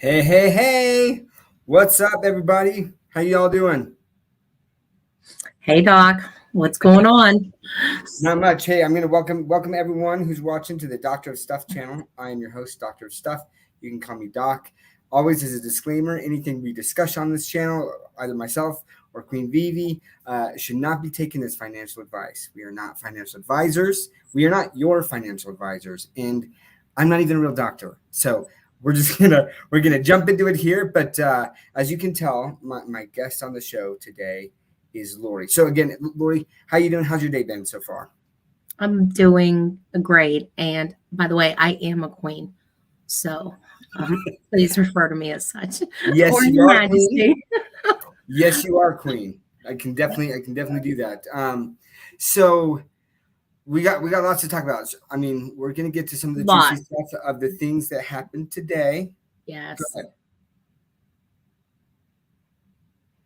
Hey, hey, hey! What's up, everybody? How y'all doing? Hey Doc, what's going on? Not much. Hey, I'm gonna welcome everyone who's watching to the Doctor of Stuff channel. I am your host, Doctor of Stuff. You can call me Doc. Always as a disclaimer, anything we discuss on this channel, either myself or Queen VeVe, should not be taken as financial advice. We are not financial advisors. We are not your financial advisors, and I'm not even a real doctor. So we're gonna jump into it here. But as you can tell, my guest on the show today is Lori. So again, Lori, how you doing? How's your day been so far? I'm doing great. And by the way, I am a queen. So please refer to me as such or Yes, you Your are queen. Majesty. Yes, you are queen. I can definitely do that. So we got lots to talk about. I mean, we're gonna get to some of the juicy Lot. stuff of the things that happened today. Go Yes. ahead.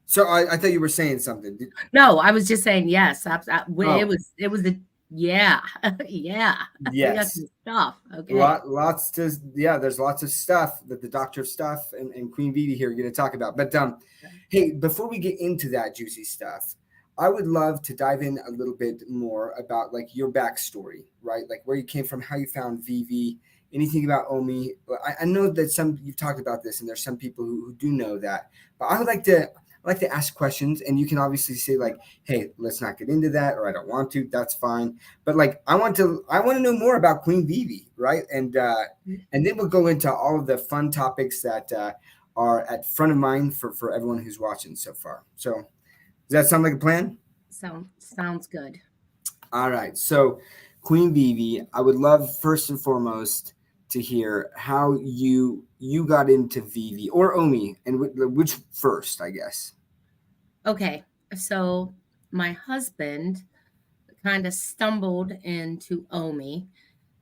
So I thought you were saying something. No, I was just saying yes. Oh, It was a yeah. Yeah. We got yes. some stuff. Okay. Lots to yeah. There's lots of stuff that the Doctor of Stuff and Queen VeVe here are going to talk about. But hey, before we get into that juicy stuff, I would love to dive in a little bit more about like your backstory, right? Like where you came from, how you found VeVe, anything about Omi. I know that some you've talked about this, and there's some people who do know that, but I like to ask questions, and you can obviously say like, "Hey, let's not get into that," or "I don't want to." That's fine. But like, I want to know more about Queen VeVe, right? And then we'll go into all of the fun topics that are at front of mind for everyone who's watching so far. So, does that sound like a plan? Sounds good. All right. So, Queen VeVe, I would love first and foremost to hear how you got into VeVe or Omi, and which first, I guess. Okay. So my husband kind of stumbled into Omi,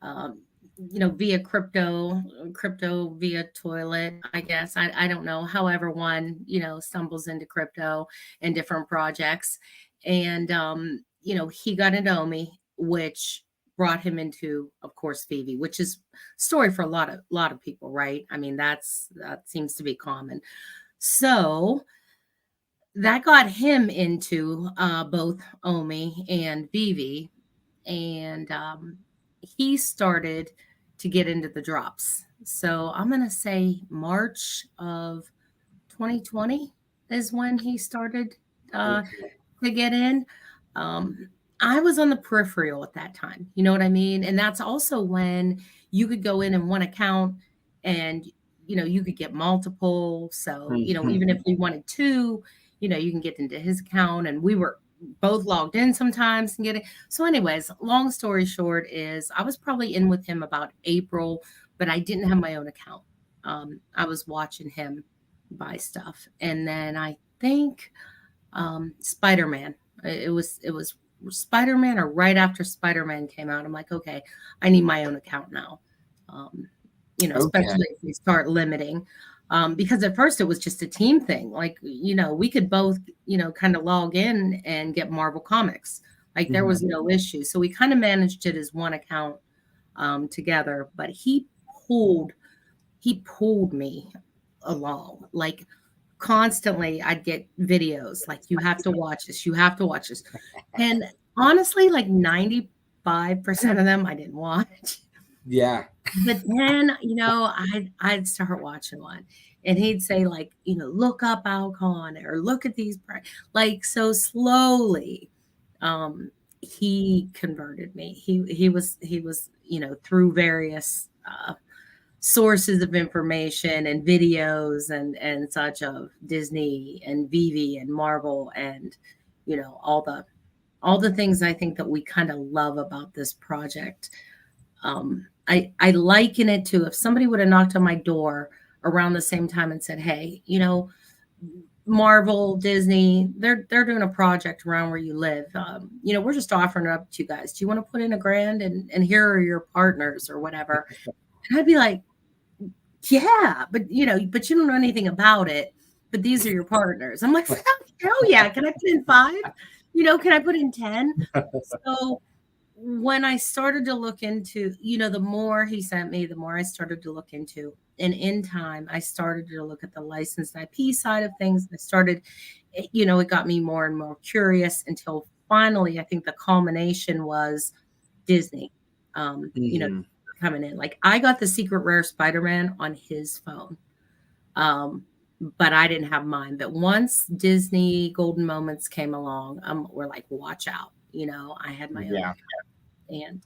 um, via crypto via toilet, I guess. I don't know. However, one, stumbles into crypto and different projects. And, he got into Omi, which brought him into, of course, VeVe, which is story for a lot of people, right? I mean, that seems to be common. So that got him into both Omi and VeVe, and he started to get into the drops. So I'm going to say March of 2020 is when he started uh, Okay. to get in. Um, I was on the peripheral at that time. You know what I mean? And that's also when you could go in one account and you could get multiple. So, even if Mhm. we wanted two, you can get into his account, and we were both logged in sometimes and getting. So, anyways, long story short is I was probably in with him about April, but I didn't have my own account. I was watching him buy stuff, and then I think Spider-Man. It was Spider-Man or right after Spider-Man came out. I'm like, okay, I need my own account now. Um, Okay. especially if we start limiting. Because at first it was just a team thing. Like, we could both, kind of log in and get Marvel comics. Like there was Mhm. no issue. So we kind of managed it as one account together. But he pulled me along. Like constantly I'd get videos like, you have to watch this, you have to watch this. And honestly, like 95% of them I didn't watch. Yeah. But then, I'd start watching one, and he'd say like, look up Alcon or look at these like, so slowly he converted me. He was through various sources of information and videos and such of Disney and VeVe and Marvel and all the things I think that we kind of love about this project. I liken it to if somebody would have knocked on my door around the same time and said, "Hey, Marvel, Disney, they're doing a project around where you live. We're just offering it up to you guys. Do you want to put in $1,000 and here are your partners or whatever?" And I'd be like, yeah, but you don't know anything about it. But these are your partners. I'm like, hell yeah. Can I put in five? Can I put in 10? So when I started to look into, the more he sent me, the more I started to look into And in time, I started to look at the licensed IP side of things. I started, it got me more and more curious until finally, I think the culmination was Disney, Mhm. coming in. Like I got the secret rare Spider-Man on his phone. But I didn't have mine. But once Disney Golden Moments came along, we're like, watch out. I had my own, Yeah. and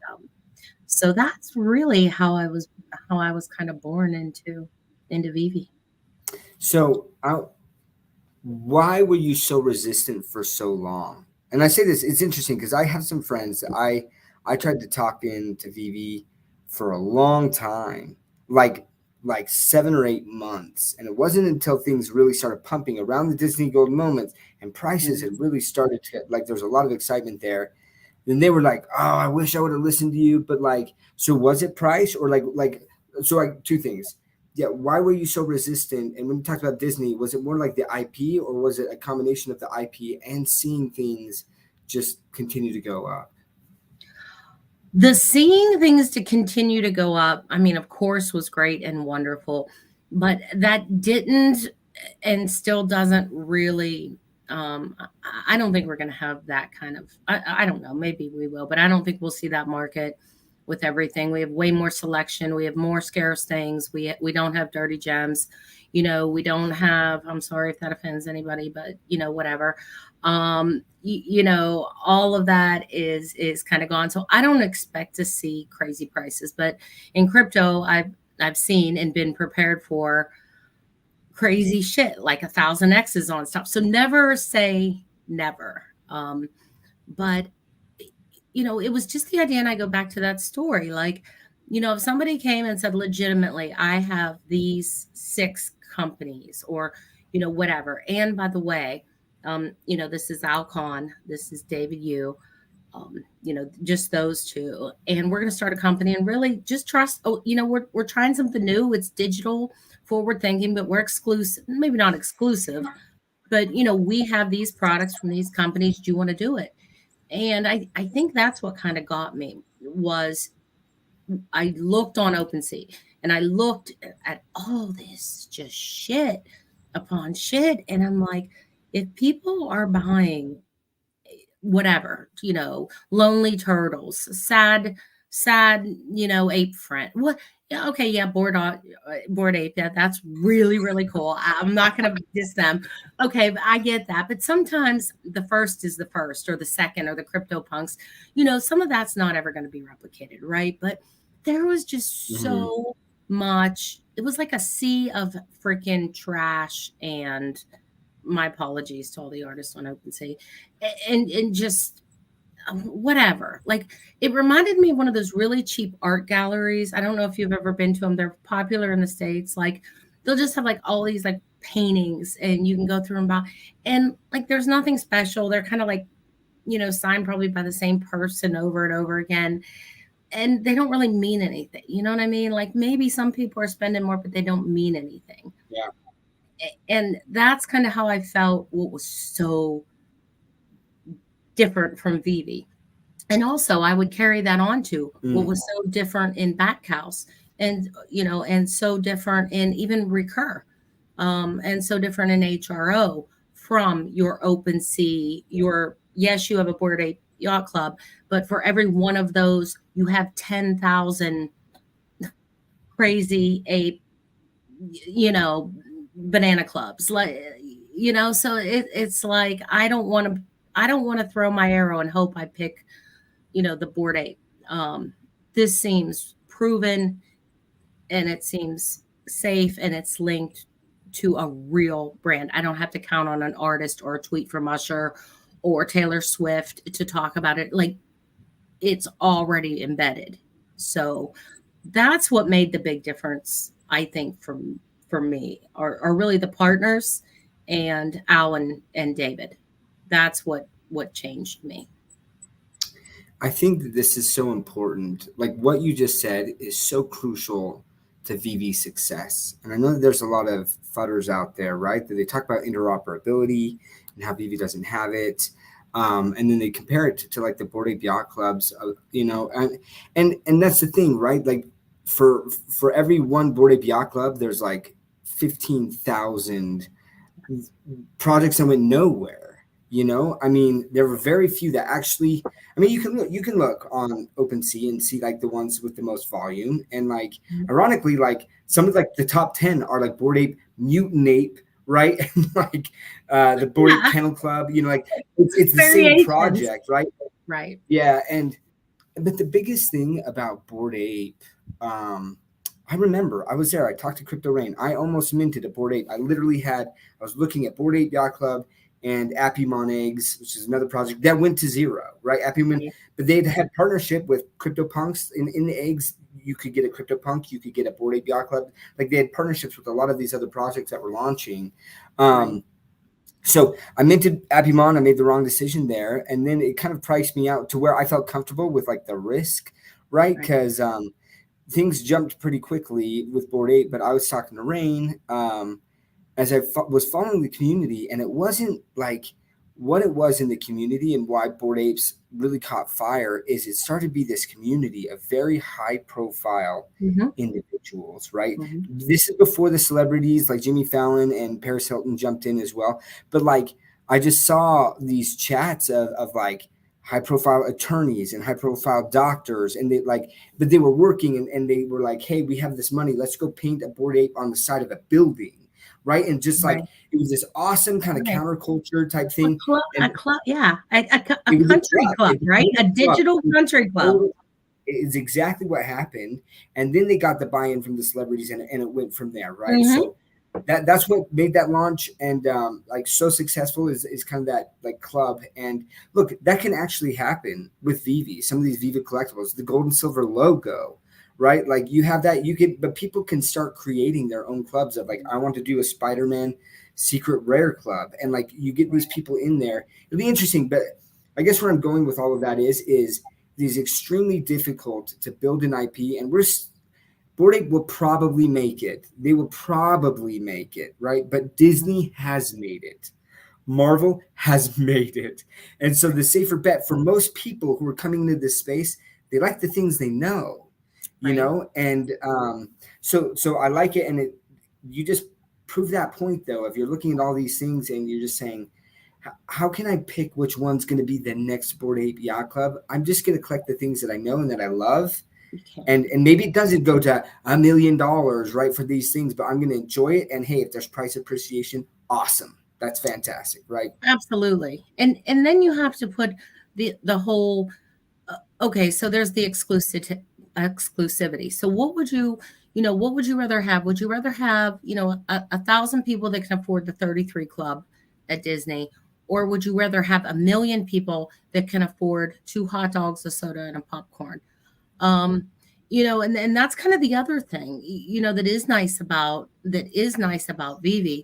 so that's really how I was kind of born into VeVe. So, why were you so resistant for so long? And I say this, it's interesting because I have some friends that I tried to talk into VV for a long time, like 7 or 8 months, and it wasn't until things really started pumping around the Disney Gold moments and prices had really started to like there was a lot of excitement there. Then they were like, "Oh, I wish I would have listened to you." But like, so was it price or so? Like two things. Yeah, why were you so resistant? And when you talked about Disney, was it more like the IP or was it a combination of the IP and seeing things just continue to go up? The seeing things to continue to go up, I mean, of course, was great and wonderful, but that didn't and still doesn't really. I don't think we're going to have that kind of. I don't know. Maybe we will, but I don't think we'll see that market with everything. We have way more selection. We have more scarce things. We don't have dirty gems. We don't have. I'm sorry if that offends anybody, but whatever. All of that is kind of gone. So I don't expect to see crazy prices, but in crypto, I've seen and been prepared for crazy shit like 1,000 X's on stuff. So never say never. But it was just the idea, and I go back to that story. Like, if somebody came and said legitimately, I have these 6 companies or whatever. And by the way, this is Kahn, this is David Yu, just those two. And we're going to start a company and really just trust. Oh, we're trying something new. It's digital, forward thinking, but we're exclusive, maybe not exclusive, but we have these products from these companies. Do you want to do it? And I think that's what kind of got me was I looked on OpenSea and I looked at all this just shit upon shit. And I'm like, if people are buying whatever, lonely turtles, sad, ape friend. What? Yeah, okay, yeah, board ape. Yeah, that's really, really cool. I'm not gonna diss them. Okay, but I get that. But sometimes the first is the first, or the second, or the crypto punks. Some of that's not ever going to be replicated, right? But there was just Mhm. so much. It was like a sea of freaking trash, and my apologies to all the artists on OpenSea, and just whatever. Like it reminded me of one of those really cheap art galleries. I don't know if you've ever been to them. They're popular in the States. Like they'll just have like all these like paintings, and you can go through them about, and like there's nothing special. They're kind of like signed probably by the same person over and over again. And they don't really mean anything. You know what I mean? Like maybe some people are spending more, but they don't mean anything. Yeah. And that's kind of how I felt what was so different from VeVe. And also I would carry that on to what Mm. was so different in Backhouse and, and so different in even Recur, and so different in HRO from your OpenSea, yes, you have a Board Ape Yacht Club, but for every one of those, you have 10,000 crazy ape, you know, banana clubs. So it's like, I don't want to throw my arrow and hope I pick the Board Ape. Um, this seems proven, and it seems safe, and it's linked to a real brand. I don't have to count on an artist or a tweet from Usher or Taylor Swift to talk about it. Like it's already embedded. So that's what made the big difference, I think, for me, are really the partners and Alan and David. That's what changed me. I think that this is so important. Like what you just said is so crucial to VV's success. And I know that there's a lot of fudders out there, right? That they talk about interoperability and how VV doesn't have it. And then they compare it to like the Board Ape Yacht Clubs, and that's the thing, right? Like for every one Bored Ape Yacht Club, there's like 15,000 projects that went nowhere. You know, I mean, there were very few that actually. I mean, you can look on OpenSea and see like the ones with the most volume, and like ironically, like some of like the top 10 are like Bored Ape, Mutant Ape, right? And like the Bored Ape Yeah. Kennel Club. You know, like it's the same Variations. project, right? Right. Yeah, and but the biggest thing about Bored Ape, um, I remember I was there. I talked to Crypto Rain. I almost minted a Bored Ape. I was looking at Bored Ape Yacht Club and Appymon Eggs, which is another project that went to zero, right? Appymon, Right. but they'd had partnership with CryptoPunks in the eggs. You could get a CryptoPunk, you could get a Bored Ape Yacht Club. Like they had partnerships with a lot of these other projects that were launching. Right. Um, so I minted Appymon. I made the wrong decision there, and then it kind of priced me out to where I felt comfortable with like the risk, right? Right. Because things jumped pretty quickly with Board Eight. But I was talking to Rain as I was following the community, and it wasn't like what it was in the community and why Bored Apes really caught fire is it started to be this community of very high profile Mm-hmm. individuals, right? Mm-hmm. This is before the celebrities like Jimmy Fallon and Paris Hilton jumped in as well. But like I just saw these chats of like high profile attorneys and high profile doctors and they like but they were working and they were like, hey, we have this money, let's go paint a Bored Ape on the side of a building, right? And just like Right. it was this awesome kind of Right. counterculture type A thing. club, And yeah, a it was a country club. club, It right? became A a club. digital country club. Is exactly what happened. And then they got the buy-in from the celebrities and it went from there, right? Mm-hmm. So that's what made that launch and like so successful is kind of that like club. And look, that can actually happen with VeVe. Some of these VeVe collectibles, the gold and silver logo, right? Like you have that, you can, but people can start creating their own clubs of like, I want to do a Spider-Man secret rare club. And like you get these people in there. It'll be interesting, but I guess where I'm going with all of that is it is extremely difficult to build an IP, and Bored Ape will probably make it. They will probably make it, right? But Disney has made it. Marvel has made it. And so the safer bet for most people who are coming into this space, they like the things they know, you Right. know? And so I like it. And you just prove that point though, if you're looking at all these things and you're just saying, how can I pick which one's going to be the next Bored Ape Yacht Club? I'm just going to collect the things that I know and that I love. And maybe it doesn't go to $1 million, right, for these things, but I'm going to enjoy it. And hey, if there's price appreciation, awesome. That's fantastic, right? Absolutely. And then you have to put the whole okay, so there's the exclusivity. So what would what would you rather have? Would you rather have, 1,000 people that can afford the 33 club at Disney, or would you rather have 1 million people that can afford 2 hot dogs, a soda, and a popcorn? Um, and that's kind of the other thing, that is nice about VeVe,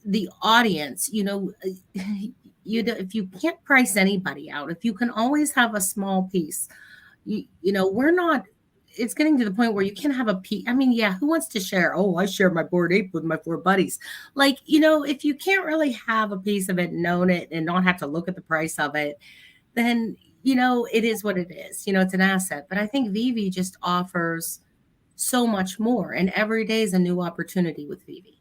the audience, if you can't price anybody out, if you can always have a small piece, we're not. It's getting to the point where you can't have a piece. I mean, yeah, who wants to share? Oh, I share my Bored Ape with my 4 buddies. Like, if you can't really have a piece of it and own it and not have to look at the price of it, then it is what it is. It's an asset. But I think VeVe just offers so much more, and every day is a new opportunity with VeVe.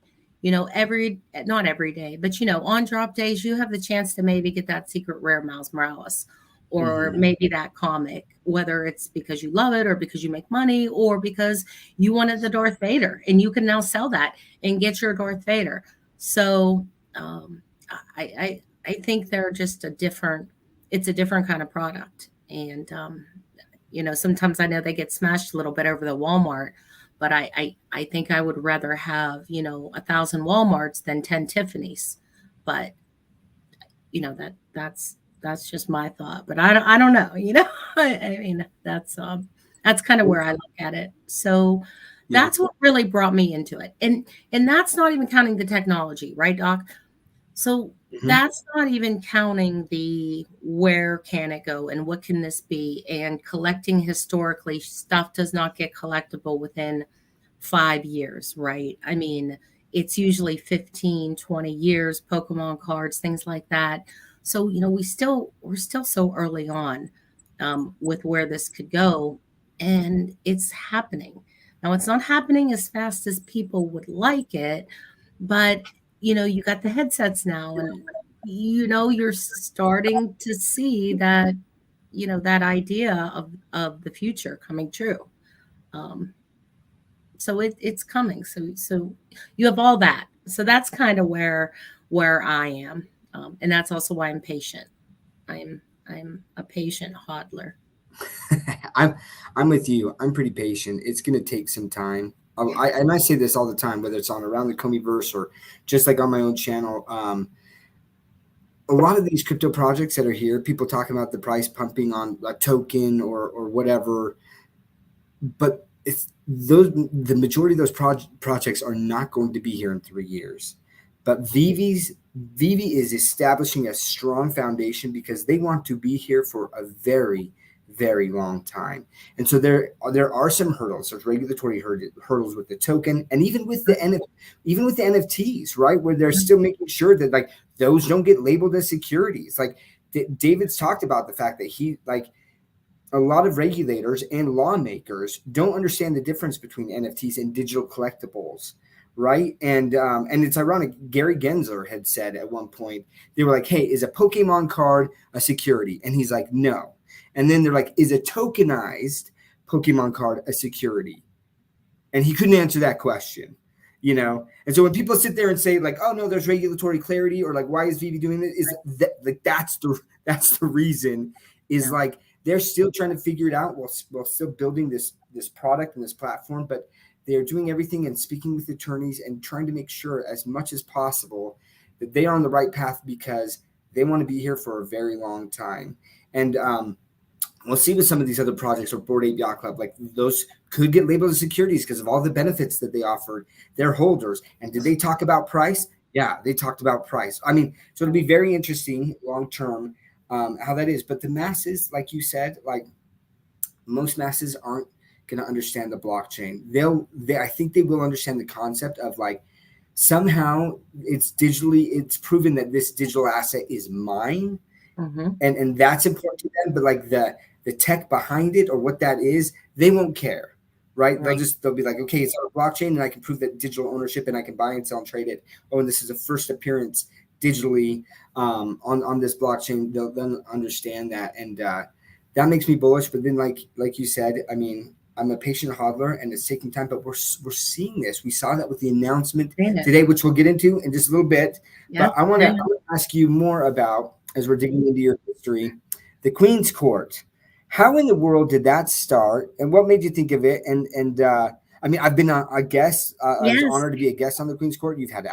Every not every day, but on drop days, you have the chance to maybe get that secret rare Miles Morales, or Mm-hmm. maybe that comic, whether it's because you love it or because you make money or because you wanted the Darth Vader and you can now sell that and get your Darth Vader. So um, I think they're just it's a different kind of product. And sometimes I know they get smashed a little bit over the Walmart, but I think I would rather have 1,000 Walmarts than 10 Tiffany's. But that's just my thought. But I don't know. I mean that's kind of where I look at it. So Yeah. that's what really brought me into it, and that's not even counting the technology, right, Doc? So Mm-hmm. that's not even counting the where can it go and what can this be, and collecting historically stuff does not get collectible within 5 years, right? I mean, it's usually 15, 20 years, Pokemon cards, things like that. So, we're still so early on with where this could go, and it's happening. Now it's not happening as fast as people would like it, but you got the headsets now, and you're starting to see that that idea of the future coming true. Um, so it's coming. So you have all that. So that's kind of where I am, and that's also why I'm patient. I'm a patient hodler. I'm I'm with you. I'm pretty patient. It's gonna take some time. And I say this all the time, whether it's on Around the Comiiverse or just like on my own channel. A lot of these crypto projects that are here, people talking about the price pumping on a token or whatever, but it's those the majority of those projects are not going to be here in 3 years. But VeVe is establishing a strong foundation because they want to be here for a very, very long time. And so there are some hurdles. There's regulatory hurdles with the token, and even with the NFTs, right? Where they're still making sure that like those don't get labeled as securities. Like David's talked about the fact that he like a lot of regulators and lawmakers don't understand the difference between NFTs and digital collectibles, right? And it's ironic. Gary Gensler had said at one point, they were like, "Hey, is a Pokemon card a security?" And he's like, "No." And then they're like, "Is a tokenized Pokemon card a security?" And he couldn't answer that question, you know. And so when people sit there and say like, "Oh no, there's regulatory clarity," or like, "Why is VeVe doing this?" Is that like that's the reason? Is Yeah. like they're still trying to figure it out while still building this product and this platform, but they're doing everything and speaking with attorneys and trying to make sure as much as possible that they are on the right path because they want to be here for a very long time. And we'll see with some of these other projects or Bored Ape Yacht Club, like those could get labeled as securities because of all the benefits that they offered their holders. And did they talk about price? Yeah, they talked about price. I mean, so it'll be very interesting long term how that is. But the masses, like you said, like most masses aren't going to understand the blockchain. I think they will understand the concept of like somehow it's proven that this digital asset is mine, Mm-hmm. and that's important to them. But like the tech behind it or what that is, they won't care, right? Right. They'll be like, okay, it's on a blockchain, and I can prove that digital ownership, and I can buy and sell and trade it. Oh, and this is a first appearance digitally on this blockchain. They'll then understand that, and that makes me bullish. But then, like you said, I mean, I'm a patient hodler, and it's taking time. But we're seeing this. We saw that with the announcement Seen it. today, which we'll get into in just a little bit. Yeah. But I want to ask you more about, as we're digging into your history, the Queen's Court. How in the world did that start, and what made you think of it? And I mean, I've been a guest. I was Yes. honored to be a guest on the Queen's Court. You've had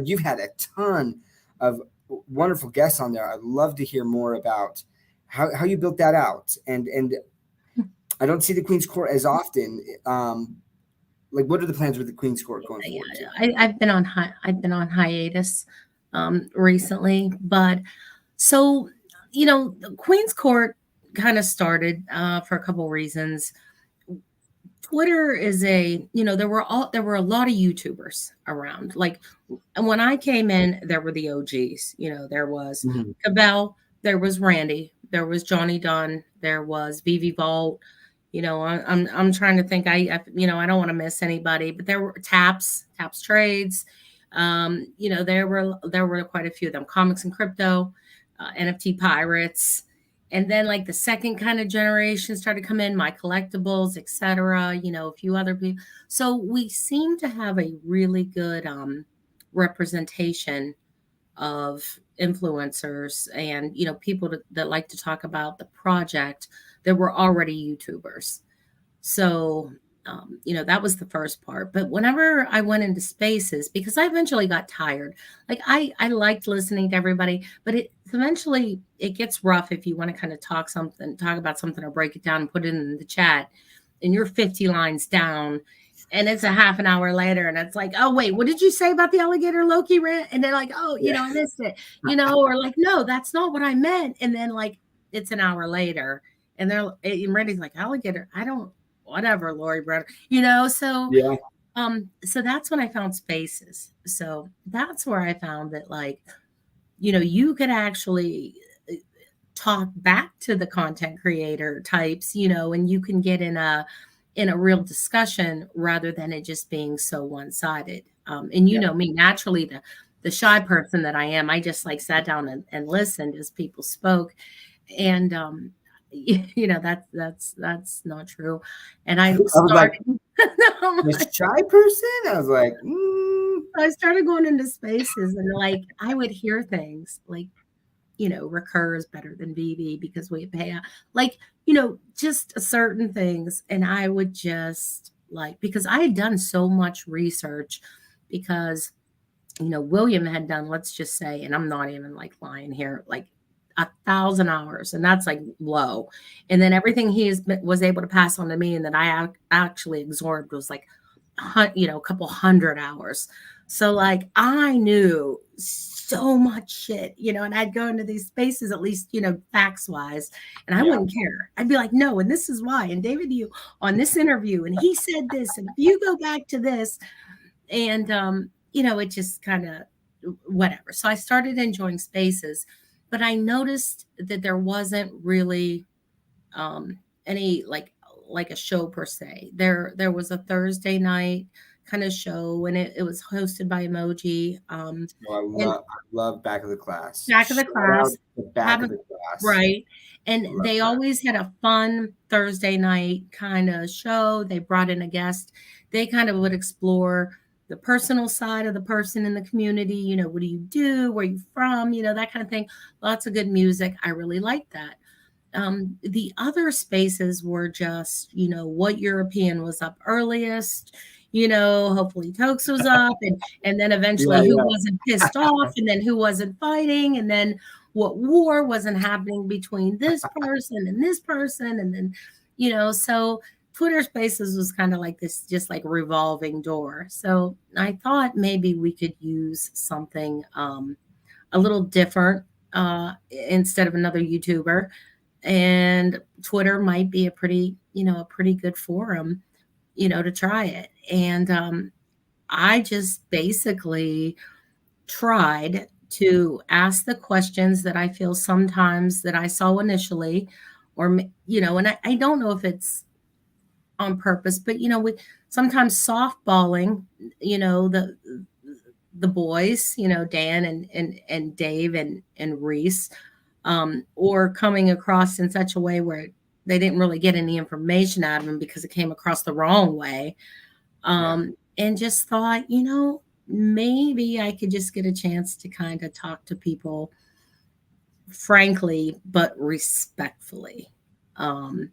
you've had a ton of wonderful guests on there. I'd love to hear more about how you built that out. And I don't see the Queen's Court as often. Like, what are the plans with the Queen's Court going forward too? I've been on hiatus recently, but so the Queen's Court kind of started for a couple reasons. Twitter is there were a lot of YouTubers around. Like, and when I came in, there were the OGs. There was Mhm. Cabell, there was Randy, there was Johnny Dunn, there was VeVe Vault. I'm trying to think. I don't want to miss anybody, but there were Taps Trades. There were quite a few of them. Comics and Crypto, NFT Pirates. And then like the second kind of generation started coming in, My Collectibles, etc. A few other people. So we seem to have a really good representation of influencers and people that like to talk about the project that were already YouTubers. So that was the first part. But whenever I went into spaces, because I eventually got tired, like I liked listening to everybody, but it gets rough if you want to kind of talk about something or break it down and put it in the chat and you're 50 lines down and it's a half an hour later and it's like, oh wait, what did you say about the alligator Loki rant? And they're like, oh, Yeah. I missed it, or like, no, that's not what I meant. And then like it's an hour later and Randy's like, alligator, I don't, whatever, Lori Brother, so Yeah. so that's when I found spaces. So that's where I found that like, you could actually talk back to the content creator types, and you can get in in a real discussion rather than it just being so one-sided. And you Yeah. know me, naturally, the shy person that I am, I just like sat down and listened as people spoke. And you know, that's not true. And I I was like, started the shy person? I was like, I started going into spaces and like I would hear things like, you know, recur is better than VeVe because we pay out. Like, you know, just certain things. And I would just like, because I had done so much research because, you know, William had done, let's just say, and I'm not even like lying here, like 1,000 hours, and that's like low. And then everything was able to pass on to me, and that I actually absorbed was like, you know, a couple 100 hours. So like I knew so much shit, you know, and I'd go into these spaces, at least, you know, facts wise, and I yeah. wouldn't care. I'd be like, no, and this is why. And David, you on this interview, and he said this, and if you go back to this, and you know, it just kind of whatever. So I started enjoying spaces, but I noticed that there wasn't really any like a show per se. There was a Thursday night kind of show, and it was hosted by Emoji. Oh, And I love Back of the Class. back of the Shout out class, to Back of having the Class. right. And Love they that. always had a fun Thursday night kind of show. They brought in a guest. They kind of would explore the personal side of the person in the community. You know, what do you do? Where are you from? You know, that kind of thing. Lots of good music. I really liked that. The other spaces were just, you know, what European was up earliest, you know, hopefully Tokes was up, and then Yeah, eventually who yeah. wasn't pissed off, and then who wasn't fighting, and then what war wasn't happening between this person and this person, and then, you know, so Twitter Spaces was kind of like this, just like revolving door. So I thought maybe we could use something a little different instead of another YouTuber, and Twitter might be a pretty, you know, a pretty good forum, you know, to try it. And I just basically tried to ask the questions that I feel sometimes that I saw initially, or, you know, and I don't know if it's on purpose, but, you know, we sometimes softballing, you know, the boys, you know, Dan and Dave and Reese, or coming across in such a way where they didn't really get any information out of them because it came across the wrong way. Yeah. And just thought, you know, maybe I could just get a chance to kind of talk to people frankly, but respectfully. Um,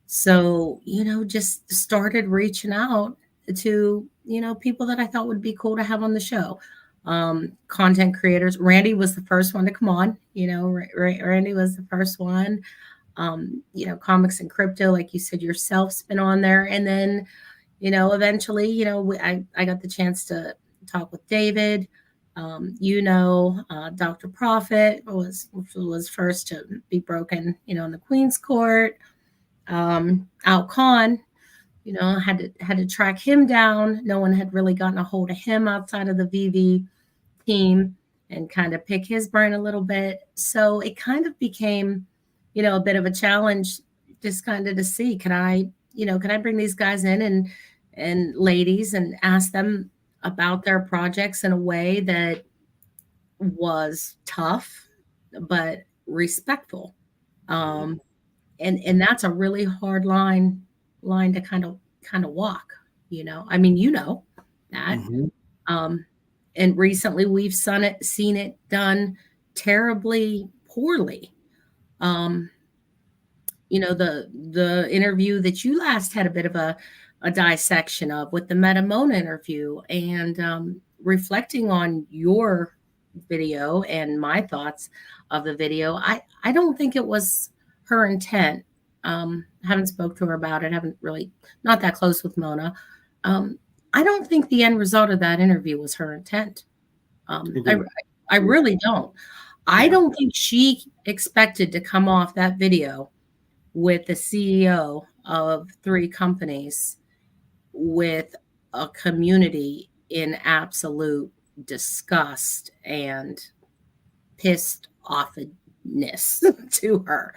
so, you know, just started reaching out to, you know, people that I thought would be cool to have on the show. Content creators. Randy was the first one to come on. You know, Randy was the first one. You know, comics and crypto, like you said, yourself's been on there. And then, you know, eventually, you know, I got the chance to talk with David. You know, Dr. Prophet was first to be broken, you know, in the Queen's Court. Out Kahn, you know, had to track him down. No one had really gotten a hold of him outside of the VeVe team, and kind of pick his brain a little bit. So it kind of became, you know, a bit of a challenge, just kind of to see, can I bring these guys in and ladies and ask them about their projects in a way that was tough but respectful. Mhm. Um, and that's a really hard line to kind of walk, you know. I mean, you know that. Mhm. um and recently we've seen it done terribly poorly. um you know, the interview that you last had a bit of a dissection of with the Metamona interview, and reflecting on your video and my thoughts of the video, I don't think it was her intent. Haven't spoke to her about it, haven't really, not that close with Mona. um I don't think the end result of that interview was her intent. um i Agree. I really don't. I Yeah. don't think she expected to come off that video with the CEO of 3 companies, with a community in absolute disgust and pissed offness to her.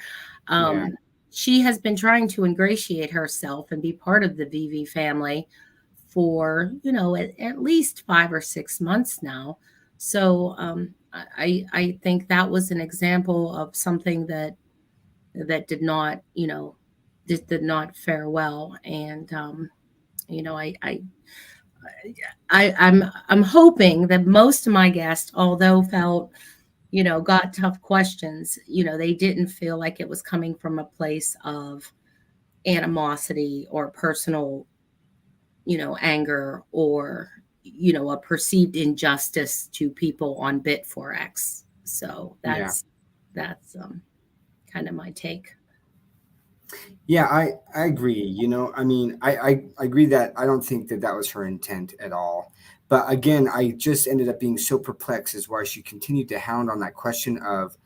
Yeah. Um, she has been trying to ingratiate herself and be part of the VeVe family for, at least 5 or 6 months now. So I think that was an example of something that did not, did not fare well. And you know, I'm hoping that most of my guests, although felt, got tough questions, they didn't feel like it was coming from a place of animosity or personal, anger, or, a perceived injustice to people on Bit4X. So Yeah. that's kind of my take. Yeah, I agree. I mean, I agree that I don't think that that was her intent at all. But again, I just ended up being so perplexed as why she continued to hound on that question of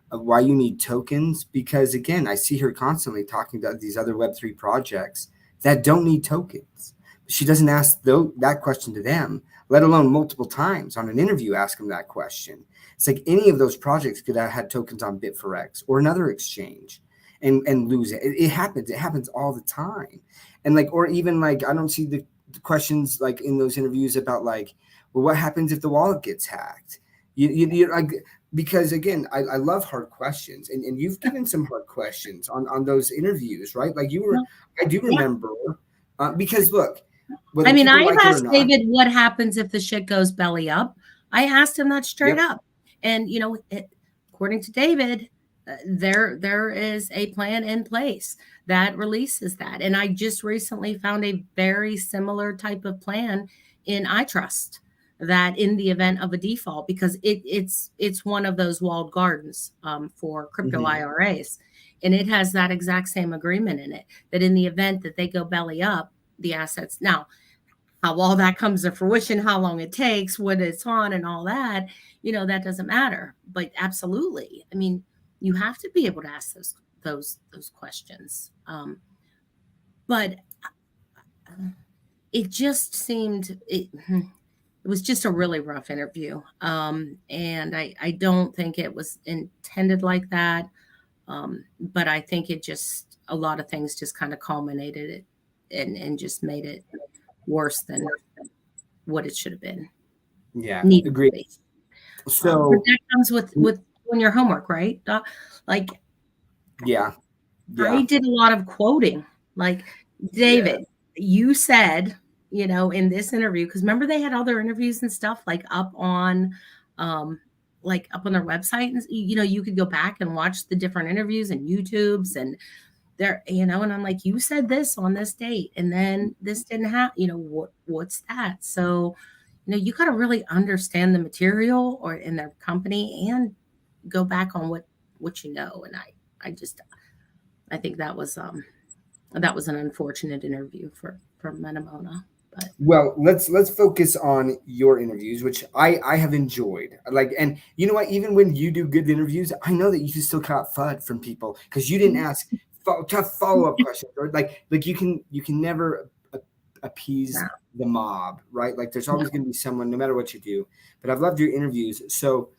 why you need tokens. Because again, I see her constantly talking about these other Web3 projects that don't need tokens. She doesn't ask that question to them, let alone multiple times on an interview, ask them that question. It's like any of those projects could have had tokens on Bit4X or another exchange and lose it. It happens. It happens all the time. And like, or even like, I don't see the questions like in those interviews about like, well, what happens if the wallet gets hacked? You like, because again, I love hard questions, and you've given some hard questions on those interviews, right? Like you were, Well, I do yeah. remember, because look, I whether mean, people I've like it or asked not, David what happens if the shit goes belly up. I asked him that straight yep, up. And, according to David, there is a plan in place that releases that. And I just recently found a very similar type of plan in iTrust, that in the event of a default, because it's one of those walled gardens for crypto mm-hmm, IRAs. And it has that exact same agreement in it, that in the event that they go belly up, the assets. Now, how all that comes to fruition, how long it takes, what it's on, and all that, that doesn't matter. But absolutely, I mean, you have to be able to ask those questions. But it just seemed it was just a really rough interview, and I don't think it was intended like that. But I think it just, a lot of things just kind of culminated it, and just made it worse than what it should have been. yeah, Needed to agreed. be. But So that comes with doing your homework, right? Like, yeah, I yeah, did a lot of quoting. Like, yeah, David, you said, in this interview, because remember they had other interviews and stuff um, up on their website, and you could go back and watch the different interviews and YouTubes, and there, and I'm like, you said this on this date, and then this didn't happen. What's that? So, you got to really understand the material or in their company, and go back on what you know. And I think that was an unfortunate interview for Menemona. But well, let's focus on your interviews, which I have enjoyed. Like, and you know what? Even when you do good interviews, I know that you still got FUD from people because you didn't ask tough follow up questions, or like you can never appease no, the mob, right? Like, there's no. always going to be someone, no matter what you do. But I've loved your interviews. So,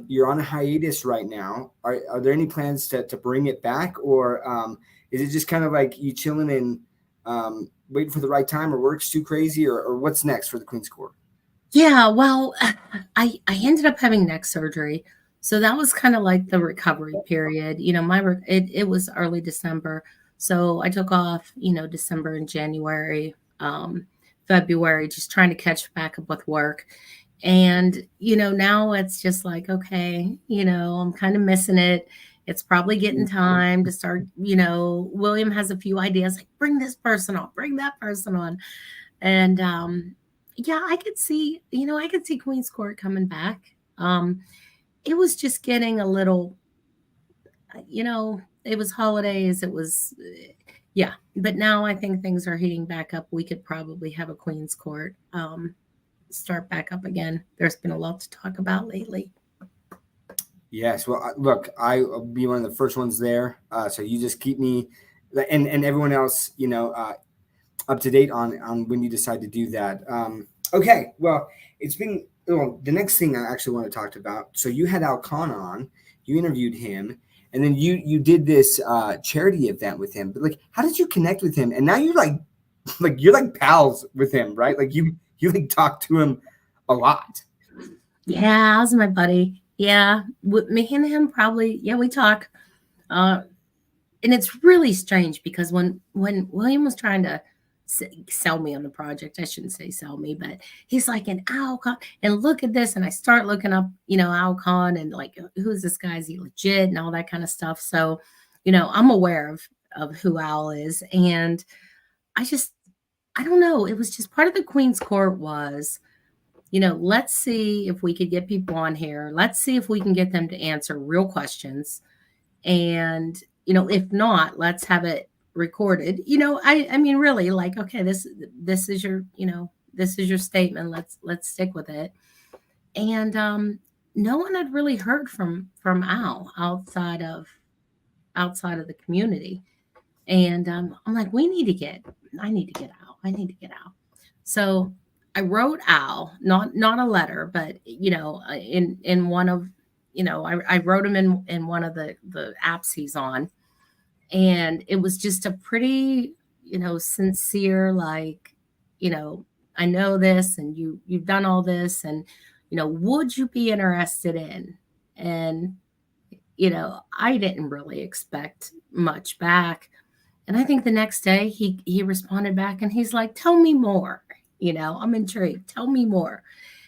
you're on a hiatus right now. Are there any plans to bring it back, or is it just kind of like you chilling and waiting for the right time, or work's too crazy, or what's next for the Queen's Court? Yeah, well, I ended up having neck surgery, so that was kind of like the recovery period. It was early December, so I took off, December and January, February, just trying to catch back up with work. And now it's just like, okay, I'm kind of missing it. It's probably getting time to start. William has a few ideas, like bring this person on, bring that person on, and yeah, I could see Queen's Court coming back. It was just getting a little, it was holidays. It was, yeah. But now I think things are heating back up. We could probably have a Queen's Court start back up again. There's been a lot to talk about lately. Yes. Well, look, I'll be one of the first ones there. So you just keep me and everyone else, up to date on when you decide to do that. Okay. Well, the next thing I actually want to talk about. So you had Kahn on, you interviewed him, and then you did this charity event with him. But like, how did you connect with him? And now you're like you're like pals with him, right? Like you like talk to him a lot. Yeah, how's my buddy? Yeah, with me and him probably. Yeah, we talk. Uh, and it's really strange because when William was trying to sell me on the project, I shouldn't say sell me, but he's like an Alcon and look at this, and I start looking up, Alcon and like who's this guy? Is he legit and all that kind of stuff. So, I'm aware of who Al is, and I just I don't know. It was just part of the Queen's Court was, let's see if we could get people on here. Let's see if we can get them to answer real questions. And, if not, let's have it recorded. I mean, really, like, okay, this is your, this is your statement. Let's stick with it. And no one had really heard from Al outside of the community. And I'm like, I need to get Al. I need to get Al. So I wrote Al, not a letter, but in one of, I wrote him in one of the apps he's on, and it was just a pretty, sincere, like, I know this, and you've done all this, and would you be interested in? And I didn't really expect much back. And I think the next day he responded back and he's like, tell me more. I'm intrigued. Tell me more.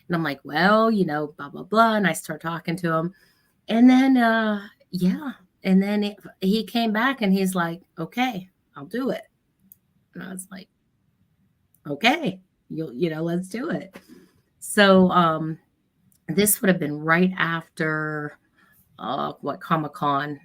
And I'm like, well, blah, blah, blah. And I start talking to him. And then, yeah. And then he came back and he's like, okay, I'll do it. And I was like, okay, let's do it. So this would have been right after Comic-Con,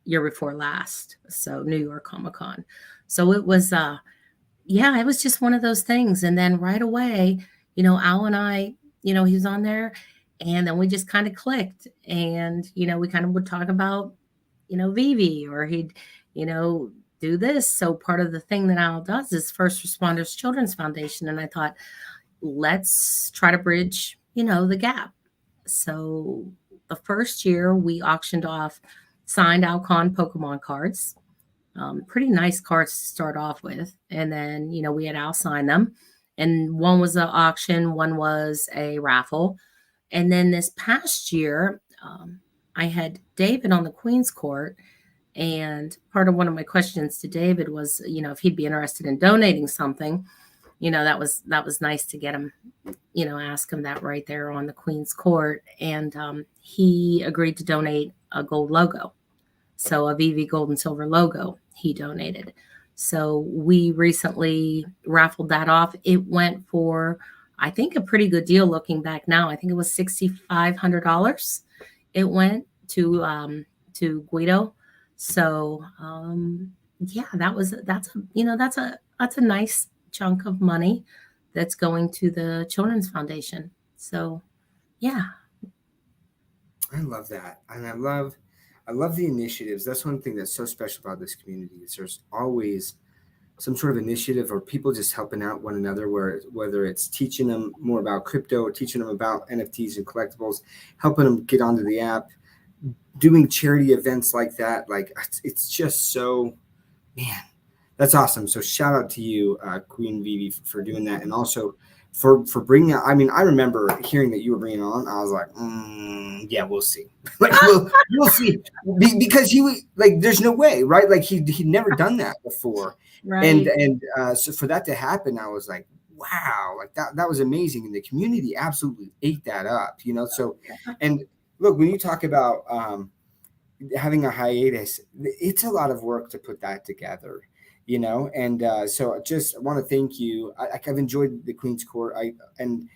year before last. So New York Comic-Con. So it was, it was just one of those things. And then right away, Al and I, he was on there, and then we just kind of clicked, and, we kind of would talk about, VeVe, or he'd, do this. So part of the thing that Al does is First Responders Children's Foundation. And I thought, let's try to bridge, the gap. So the first year we auctioned off signed Alcon Pokemon cards. Pretty nice cards to start off with. And then, we had Al sign them. And one was an auction, one was a raffle. And then this past year, I had David on the Queen's Court. And part of one of my questions to David was, if he'd be interested in donating something. That was nice to get him, ask him that right there on the Queen's Court. And he agreed to donate a gold logo. So a VeVe gold and silver logo he donated. So we recently raffled that off. It went for, I think, a pretty good deal looking back now. I think it was $6,500. It went to Guido. So that's a nice chunk of money that's going to the Children's Foundation. So yeah. I love that. And I love the initiatives. That's one thing that's so special about this community is there's always some sort of initiative or people just helping out one another, whether it's teaching them more about crypto or teaching them about NFTs and collectibles, helping them get onto the app, doing charity events like that. Like it's just so, man, that's awesome. So shout out to you, Queen VeVe, for doing that. And also for bringing out, I mean, I remember hearing that you were bringing on, I was like, yeah, we'll see. Like, we'll see. Because there's no way, right? Like he'd never done that before. Right. And so for that to happen, I was like, wow, like that was amazing. And the community absolutely ate that up, so, and look, when you talk about having a hiatus, it's a lot of work to put that together, and so I just want to thank you. I've enjoyed the Queen's Court. And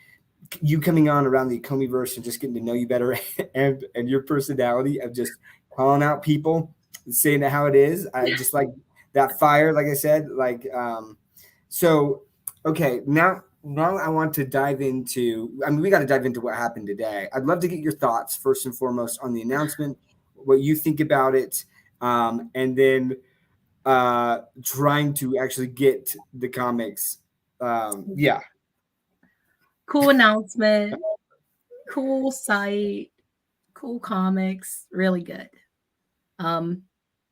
you coming on around the Comiiverse and just getting to know you better and your personality of just calling out people, saying it how it is. I just like that fire, like I said, so, okay, now I want to dive into, we got to dive into what happened today. I'd love to get your thoughts first and foremost on the announcement, what you think about it, and then trying to actually get the comics. Yeah. Cool announcement, cool site, cool comics, really good.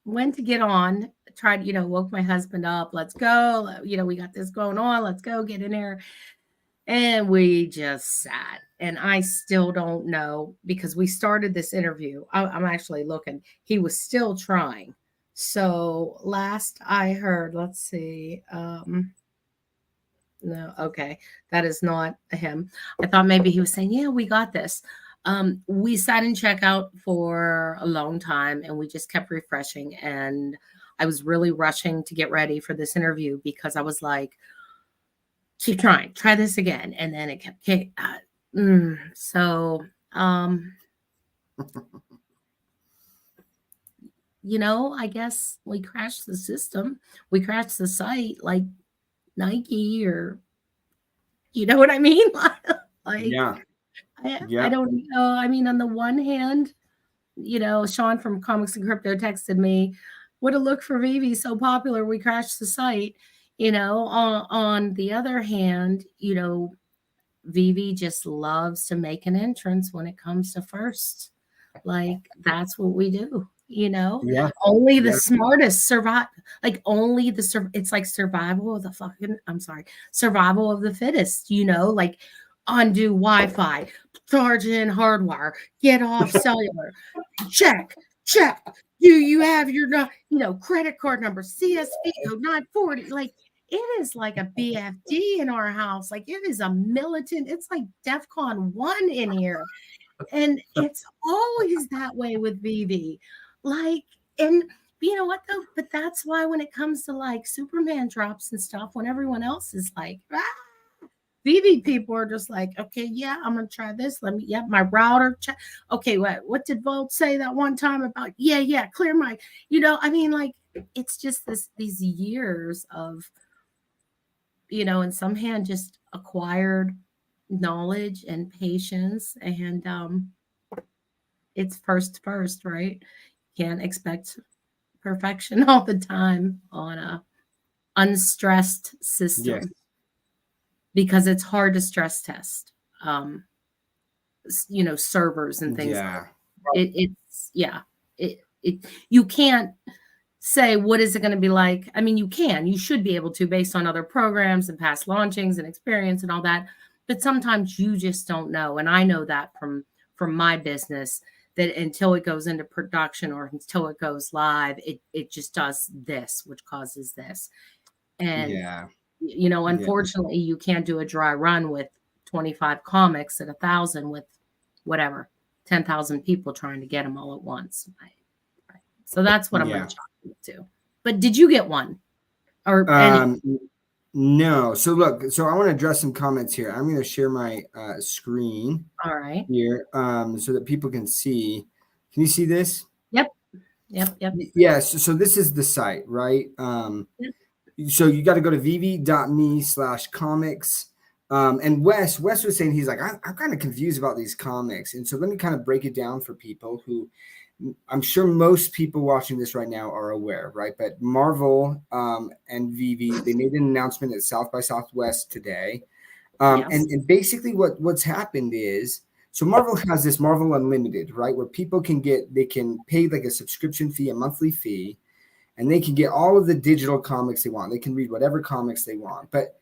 Went to get on, tried, woke my husband up. Let's go. We got this going on. Let's go get in there. And we just sat. And I still don't know because we started this interview. I'm actually looking. He was still trying. So last I heard, let's see. No, okay. That is not him. I thought maybe he was saying, yeah, we got this. We sat in checkout for a long time and we just kept refreshing. And I was really rushing to get ready for this interview because I was like, keep trying, try this again. And then it kept, so, I guess we crashed the system. We crashed the site like Nike or, you know what I mean? Like, Yeah. I don't know. I mean, on the one hand, Sean from Comics and Crypto texted me, what a look for VeVe, so popular, we crashed the site. On the other hand, VeVe just loves to make an entrance when it comes to first. Like, that's what we do. Yeah. Only the smartest survive. Like, only it's like survival of survival of the fittest, like undo Wi-Fi, charge in hardwire, get off cellular, check. Do you have your, credit card number, CSV code 940? Like, it is like a BFD in our house. Like, it is a militant. It's like DEFCON 1 in here. And it's always that way with VeVe. Like, and you know what though? But that's why when it comes to like Superman drops and stuff, when everyone else is like, VeVe people are just like, okay, yeah, I'm gonna try this. My router check. Okay, what did Volt say that one time about? Yeah, clear my, I mean, like, it's just these years of, in some hand, just acquired knowledge and patience, and it's first, right? Can't expect perfection all the time on a unstressed system because it's hard to stress test. Servers and things. Yeah. You can't say what is it going to be like. I mean, you should be able to based on other programs and past launchings and experience and all that, but sometimes you just don't know. And I know that from my business, that until it goes into production or until it goes live, it just does this, which causes this. And unfortunately, you can't do a dry run with 25 comics at 1,000 with whatever 10,000 people trying to get them all at once. Right. So that's what I'm going to talk to. But did you get one? Or no. So look, I want to address some comments here. I'm going to share my screen. All right. Here, so that people can see. Can you see this? Yep. Yes. So this is the site, right? So you got to go to veve.me/comics. And Wes was saying, he's like, I'm kind of confused about these comics. And so let me kind of break it down for people who, I'm sure most people watching this right now are aware, right? But Marvel and VeVe, they made an announcement at South by Southwest today. And basically what's happened is, so Marvel has this Marvel Unlimited, right? Where people they can pay like a subscription fee, a monthly fee, and they can get all of the digital comics they want. They can read whatever comics they want. But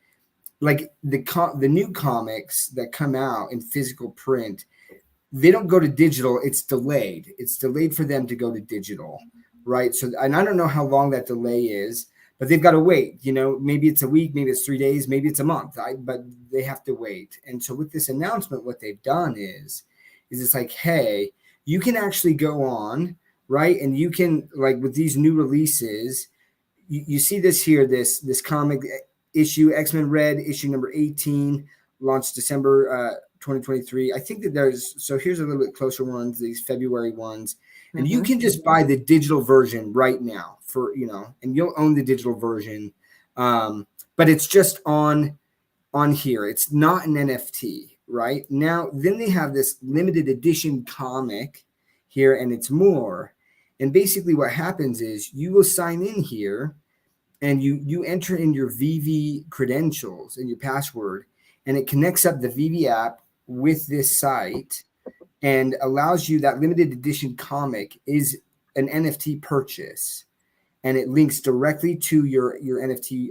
like the new comics that come out in physical print, they don't go to digital. It's delayed. It's delayed for them to go to digital, right? So, and I don't know how long that delay is, but they've got to wait. Maybe it's a week, maybe it's 3 days, maybe it's a month. But they have to wait. And so with this announcement, what they've done is it's like, hey, you can actually go on, right? And you can, like, with these new releases, you see this here, this comic issue, X-Men Red issue number 18, launched December 2023. I think that here's a little bit closer ones, these February ones. And you can just buy the digital version right now for, and you'll own the digital version. But it's just on here. It's not an NFT, right? Now, then they have this limited edition comic here, and it's more. And basically what happens is you will sign in here and you enter in your VeVe credentials and your password, and it connects up the VeVe app with this site. and allows you that limited edition comic is an NFT purchase, and it links directly to your NFT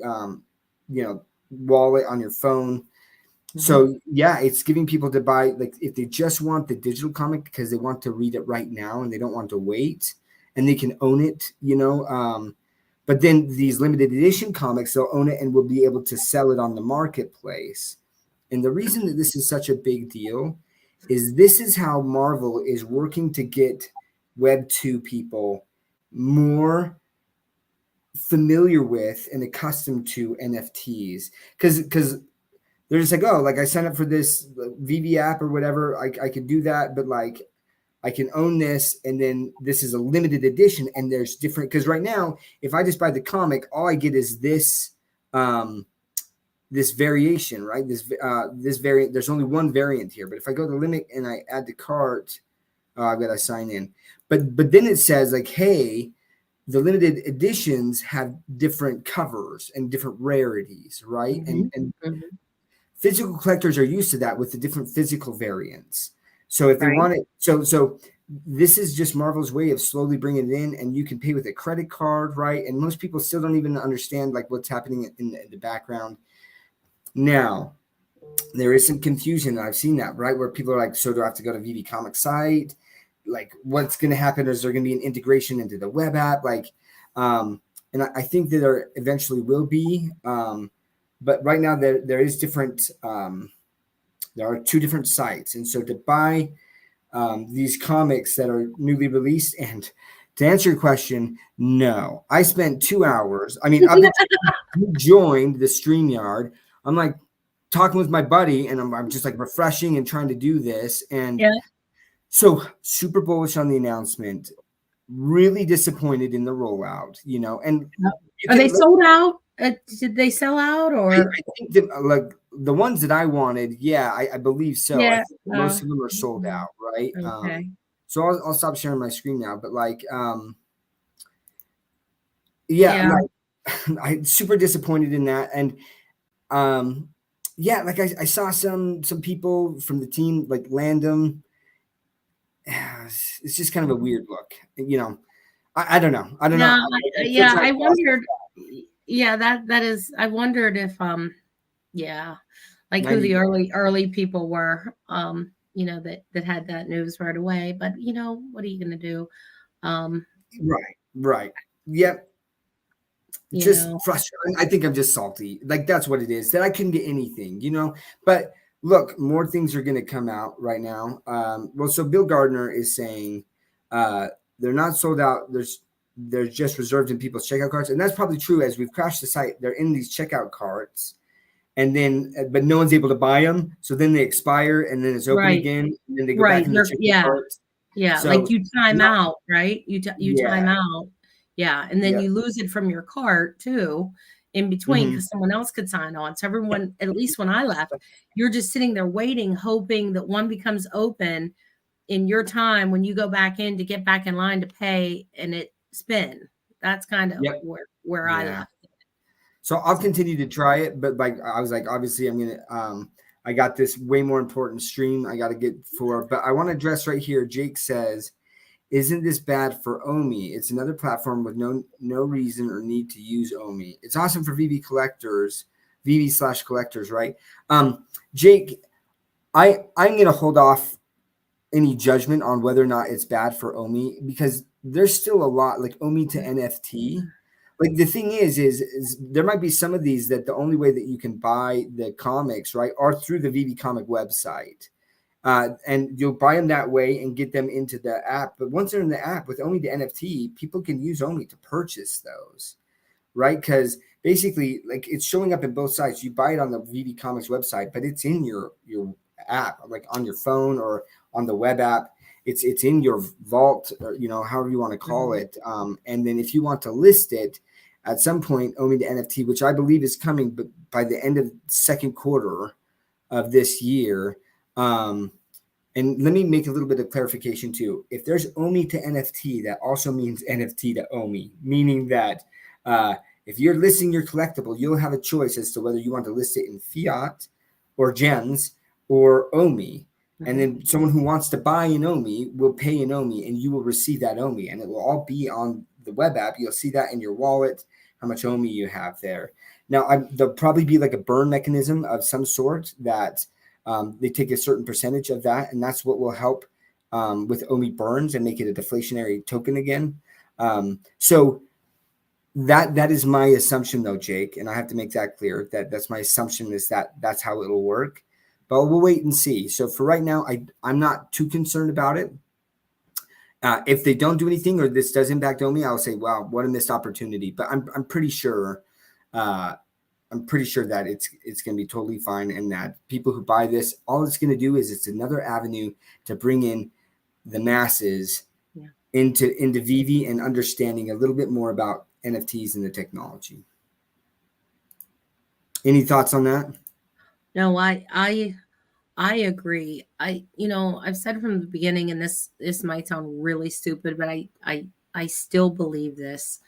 wallet on your phone. So yeah, it's giving people to buy, like, if they just want the digital comic because they want to read it right now and they don't want to wait, and they can own it, but then these limited edition comics, they'll own it and will be able to sell it on the marketplace. And the reason that this is such a big deal is this is how Marvel is working to get Web 2 people more familiar with and accustomed to NFTs. Because they're just like, oh, like I signed up for this VeVe app or whatever. I could do that, but like I can own this, and then this is a limited edition, and there's different. Because right now, if I just buy the comic, all I get is this this variation, right? This variant. There's only one variant here, but if I go to limit and I add to cart, I've got to sign in. But then it says like, hey, the limited editions have different covers and different rarities, right? And physical collectors are used to that with the different physical variants. So if they want it, so this is just Marvel's way of slowly bringing it in, and you can pay with a credit card, right? And most people still don't even understand like what's happening in the background. Now, there is some confusion. I've seen that, right? Where people are like, so do I have to go to VeVe comic site? Like, what's going to happen? Is there going to be an integration into the web app? Like, and I think that there eventually will be. But right now there is different. There are two different sites, and so to buy these comics that are newly released, and to answer your question, no, I spent 2 hours. I mean, you joined the StreamYard. I'm like talking with my buddy, and I'm just like refreshing and trying to do this, and so super bullish on the announcement. Really disappointed in the rollout, and are they sold out? Did they sell out, or I think that, like the ones that I wanted, yeah, I believe so. I think most of them are sold out, right? Okay. So I'll stop sharing my screen now, but like, I'm super disappointed in that, and like I saw some people from the team like land them. It's just kind of a weird look, I don't know. I don't know. I wondered. Yeah, that is. I wondered if like who the early people were, that had that news right away. But what are you going to do? Right. Yep. Just frustrating. I think I'm just salty. Like that's what it is. That I couldn't get anything, But look, more things are going to come out right now. Well, so Bill Gardner is saying they're not sold out. They're just reserved in people's checkout carts. And that's probably true. As we've crashed the site, they're in these checkout carts, and then, but no one's able to buy them. So then they expire, and then it's open again. And then they go back in the checkout carts. Yeah. So, like you time out, right? You time out. Yeah. And then you lose it from your cart too in between because someone else could sign on. So everyone, at least when I left, you're just sitting there waiting, hoping that one becomes open in your time when you go back in to get back in line to pay, and it spin. That's kind of where I left it. So I'll continue to try it, but like I was like, obviously I'm gonna I got this way more important stream I got to get for, but I want to address right here. Jake says, isn't this bad for Omi? It's another platform with no reason or need to use Omi. It's awesome for VeVe collectors, VeVe/collectors, right? Jake, I'm gonna hold off any judgment on whether or not it's bad for Omi, because there's still a lot like Omi to NFT. Like the thing is there might be some of these that the only way that you can buy the comics, right, are through the VeVe comic website. And you'll buy them that way and get them into the app. But once they're in the app with Omi to NFT, people can use Omi to purchase those, right? Because basically, like it's showing up in both sites. You buy it on the VeVe Comics website, but it's in your app, like on your phone or on the web app. It's in your vault, or however you want to call it. And then if you want to list it at some point, Omi to NFT, which I believe is coming, but by the end of the second quarter of this year. And let me make a little bit of clarification too. If there's Omi to NFT, that also means NFT to Omi, meaning that if you're listing your collectible, you'll have a choice as to whether you want to list it in fiat or gems or Omi. And Okay. then someone who wants to buy an Omi will pay an Omi, and you will receive that Omi, and it will all be on the web app. You'll see that in your wallet, how much Omi you have there. Now, there'll probably be like a burn mechanism of some sort that they take a certain percentage of that, and that's what will help with Omi burns and make it a deflationary token again. So that is my assumption, though, Jake, and I have to make that clear. That's my assumption, is that's how it'll work. But we'll wait and see. So for right now, I'm not too concerned about it. If they don't do anything or this does impact Omi, I'll say, wow, what a missed opportunity. But I'm pretty sure that it's going to be totally fine, and that people who buy this, all it's going to do is it's another avenue to bring in the masses into VeVe and understanding a little bit more about NFTs and the technology. Any thoughts on that? No, I agree. I've said from the beginning, and this might sound really stupid, but I still believe this.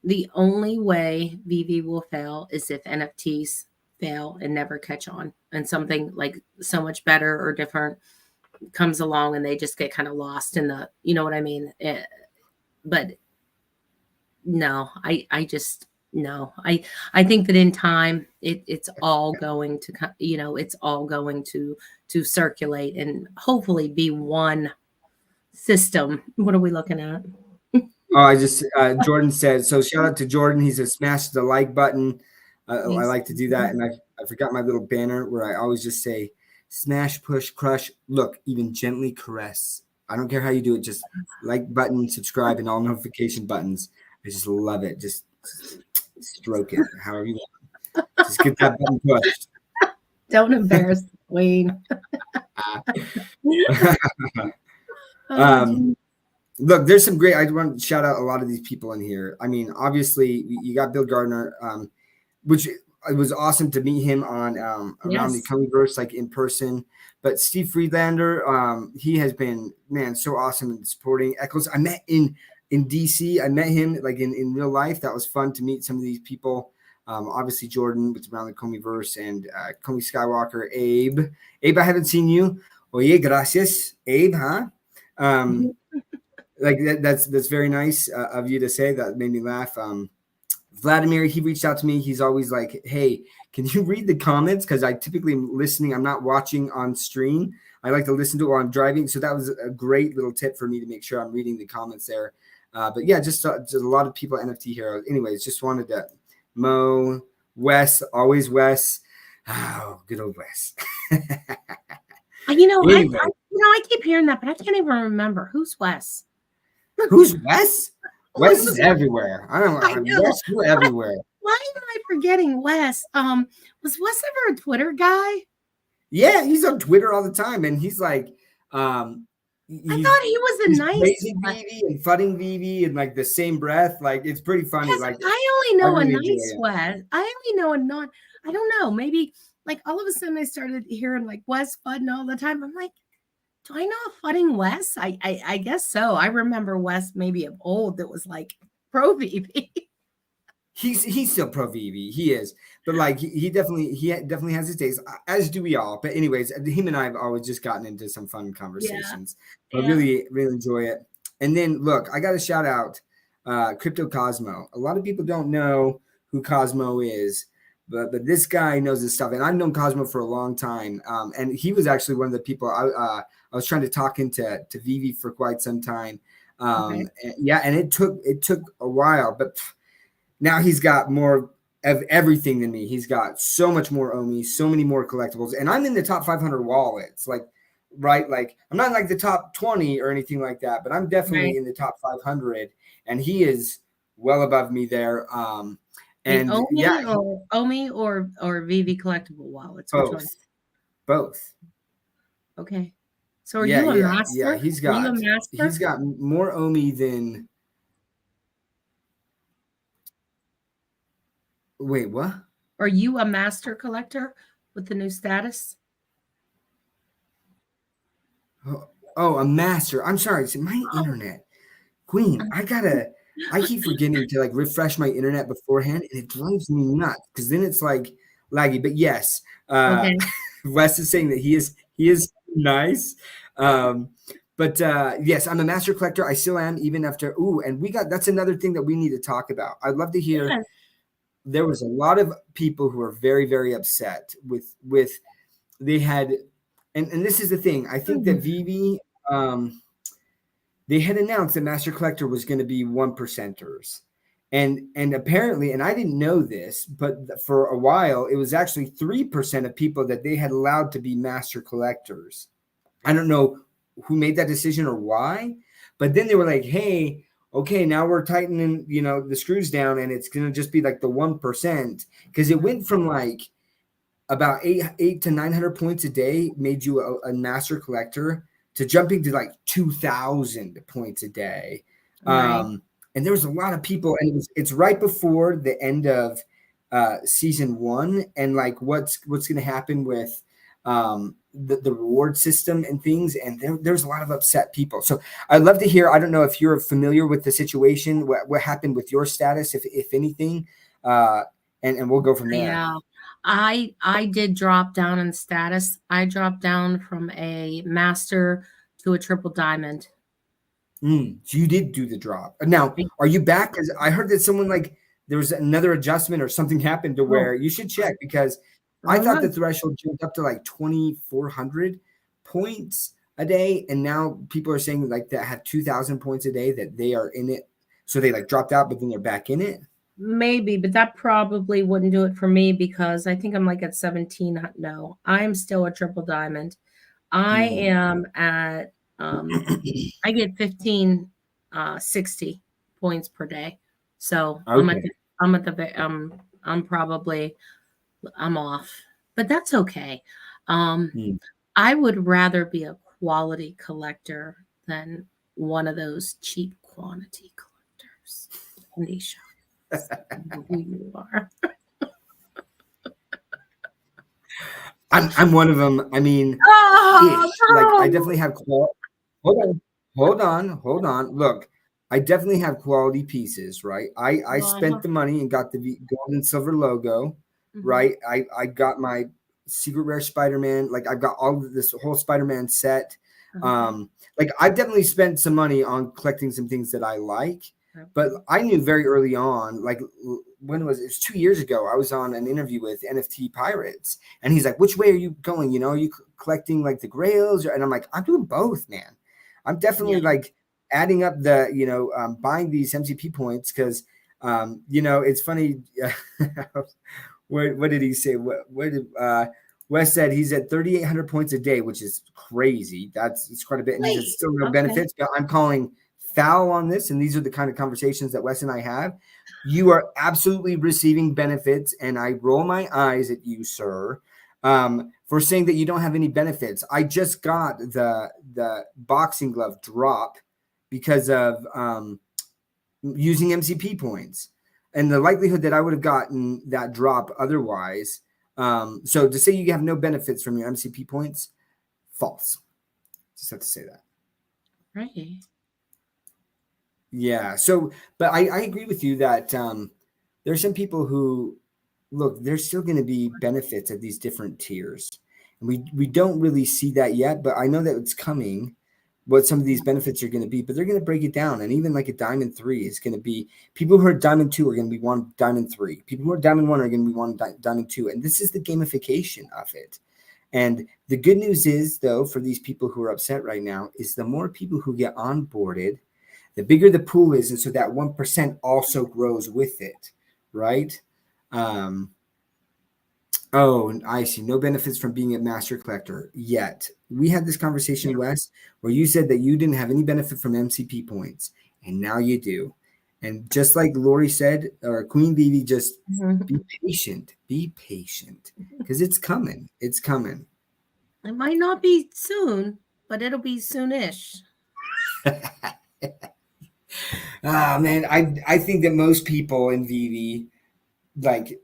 The only way VeVe will fail is if NFTs fail and never catch on, and something like so much better or different comes along and they just get kind of lost in the, you know what I mean? But no, I just, no, I think that in time it's all going to, it's all going to circulate and hopefully be one system. What are we looking at? Oh, I just Jordan said, so shout out to Jordan. He's a smash the like button. I like to do that, and I forgot my little banner where I always just say smash, push, crush, look, even gently caress. I don't care how you do it, just like button, subscribe, and all notification buttons. I just love it. Just stroke it however you want. Just get that button pushed. Don't embarrass the queen. Look, there's some great. I want to shout out a lot of these people in here. I mean, obviously, you got Bill Gardner, which it was awesome to meet him on around the Comiiverse, like in person. But Steve Friedlander, he has been, man, so awesome in supporting Echoes. I met in DC. I met him like in real life. That was fun to meet some of these people. Obviously Jordan with around the Comiiverse, and Comey Skywalker, Abe, I haven't seen you. Oye, gracias, Abe, huh? Like that's very nice of you to say. That made me laugh. Vladimir, he reached out to me. He's always like, hey, can you read the comments? Because I typically am listening. I'm not watching on stream. I like to listen to it while I'm driving. So that was a great little tip for me to make sure I'm reading the comments there. But yeah, just a lot of people, NFT heroes. Anyways, just wanted to Mo, Wes, always Wes. Oh, good old Wes. Anyway. I keep hearing that, but I can't even remember. Who's Wes? Who's Wes? Wes is everywhere. I don't know. Wes, you're everywhere. Why am I forgetting Wes? Was Wes ever a Twitter guy? Yeah, he's on Twitter all the time, and he's like, I thought he was a nice crazy VeVe and fudding VeVe in like the same breath. Like it's pretty funny. Like I only know a nice Wes. I only know a non. I don't know. Maybe like all of a sudden I started hearing like Wes fudding all the time. I'm like, do I know a fudding Wes? I guess so. I remember Wes maybe of old that was like pro VeVe. He's still pro VeVe. He is, but like he definitely has his days, as do we all. But anyways, him and I have always just gotten into some fun conversations. Yeah. I really enjoy it. And then look, I got to shout out Crypto Cosmo. A lot of people don't know who Cosmo is, but this guy knows his stuff. And I've known Cosmo for a long time. And he was actually one of the people I was trying to talk into VeVe for quite some time. And it took a while, but now he's got more of everything than me. He's got so much more Omi, so many more collectibles, and I'm in the top 500 wallets. Like, right? Like, I'm not like the top 20 or anything like that, but I'm definitely in the top 500, and he is well above me there. And Omi or VeVe collectible wallets. Both. Which one? Both. Okay. So are you a master? Yeah, he's got more Omi than. Wait, what? Are you a master collector with the new status? Oh, a master. I'm sorry. It's my internet. Queen, I keep forgetting to like refresh my internet beforehand, and it drives me nuts because then it's like laggy. But yes, Wes is saying that he is Nice. Um, but yes, I'm a master collector. I still am, even after. Ooh, and that's another thing that we need to talk about. I'd love to hear. Yes. There was a lot of people who are very, very upset with they had, and this is the thing. I think that Mhm. VeVe, they had announced that Master Collector was going to be 1%ers. And apparently, and I didn't know this, but for a while, it was actually 3% of people that they had allowed to be Master Collectors. I don't know who made that decision or why, but then they were like, hey, okay, now we're tightening, the screws down, and it's going to just be like the 1%, because it went from like about eight to 900 points a day made you a master collector to jumping to like 2,000 points a day. Right. And there was a lot of people, and it's right before the end of season 1, and like what's going to happen with the reward system and things, and there's a lot of upset people. So I'd love to hear. I don't know if you're familiar with the situation, what happened with your status, if anything, and we'll go from there. Yeah. I did drop down in status. I dropped down from a master to a triple diamond. So you did do the drop. Now, I- are you back? Because I heard that someone there was another adjustment or something happened to Oh, where you should check, because I I don't thought know. the threshold jumped up to like 2,400 points a day, and now people are saying like that have 2,000 points a day that they are in it, so they like dropped out, but then they're back in it. Maybe, but that probably wouldn't do it for me because I think I'm like at 17. No, I'm still a triple diamond. I Hmm. am at I get 15 60 points per day. So Okay. I'm at the I'm probably I'm off. But that's okay. Um Hmm. I would rather be a quality collector than one of those cheap quantity collectors. Anisha, who you are. I'm one of them. I mean, Oh, ish. Like I no. definitely have hold on. Look, I definitely have quality pieces, right? I spent Uh-huh. the money and got the gold and silver logo, Mhm. right? I got my secret rare Spider-Man. Like I've got all of this whole Spider-Man set. Uh-huh. Like I've definitely spent some money on collecting some things that I like, but Okay. I knew very early on, like when was it? It was 2 years ago. I was on an interview with NFT Pirates, and he's like, "Which way are you going? Are you collecting like the grails?" And I'm like, "I'm doing both, man. I'm Yeah. definitely like adding up the, buying these MCP points, because, it's funny. What did he say? What did Wes said? He's at 3,800 points a day, which is crazy. It's quite a bit, and he said Wait. still no Okay. benefits. But I'm calling foul on this, and these are the kind of conversations that Wes and I have. You are absolutely receiving benefits, and I roll my eyes at you, sir, for saying that you don't have any benefits. I just got the boxing glove drop because of using MCP points, and the likelihood that I would have gotten that drop otherwise. So to say you have no benefits from your MCP points, false. Just have to say that. Right. Yeah. So, but I agree with you that there are some people who look. There's still going to be benefits at these different tiers, and we don't really see that yet. But I know that it's coming. What some of these benefits are going to be, but they're going to break it down. And even like a diamond 3 is going to be, people who are diamond 2 are going to be one diamond 3. People who are diamond 1 are going to be one diamond 2. And this is the gamification of it. And the good news is, though, for these people who are upset right now, is the more people who get onboarded, the bigger the pool is. And so that 1% also grows with it, right? Um, Oh, I see. No benefits from being a master collector yet. We had this Yeah. conversation, Wes, where you said that you didn't have any benefit from MCP points, and now you do. And just like Lori said, or Queen VeVe, just be Mhm. patient. Be patient, because it's coming. It's coming. It might not be soon, but it'll be soonish. Ah, man, I think that most people in VeVe, like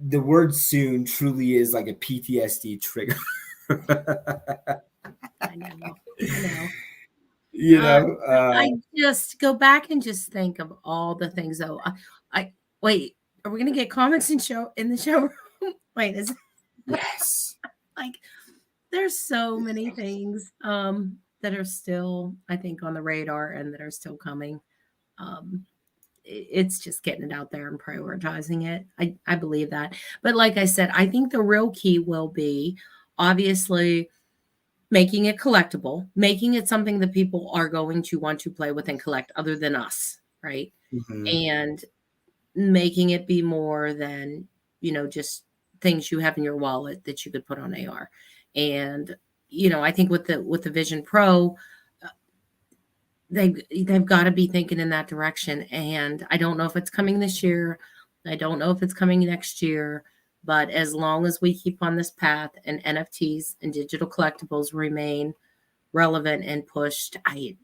the word "soon" truly is like a PTSD trigger. I know. I know. you Uh, know, I just go back and just think of all the things though. I wait. Are we gonna get comments in the show room? Wait, is yes. like there's so many things that are still, I think, on the radar and that are still coming. Um, it's just getting it out there and prioritizing it. I believe that. But like I said, I think the real key will be obviously making it collectible, making it something that people are going to want to play with and collect other than us, right? Mhm. And making it be more than, just things you have in your wallet that you could put on AR. And, I think with the Vision Pro, uh, they've got to be thinking in that direction. And I don't know if it's coming this year. I don't know if it's coming next year. But as long as we keep on this path and NFTs and digital collectibles remain relevant and pushed, I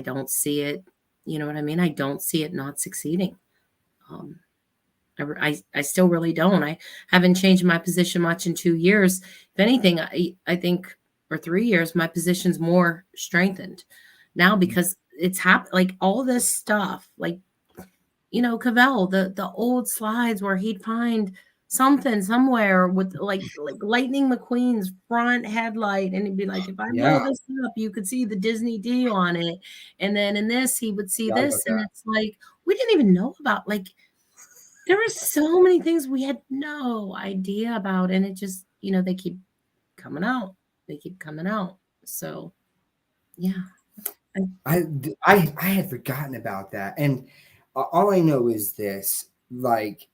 don't see it. You know what I mean? I don't see it not succeeding. Um, I still really don't. I haven't changed my position much in 2 years. If anything, I think, or 3 years, my position's more strengthened now because it's happened. Like all this stuff, like, Cavell, the old slides where he'd find something somewhere with like Lightning McQueen's front headlight, and he'd be like, if I blow Yeah, this up, you could see the Disney D on it. And then in this, he would see forgot about this, and that. it's like we didn't even know about like there were so many things we had no idea about, and it just, they keep coming out. They keep coming out. So, yeah. I, I had forgotten about that, and all I know is this: like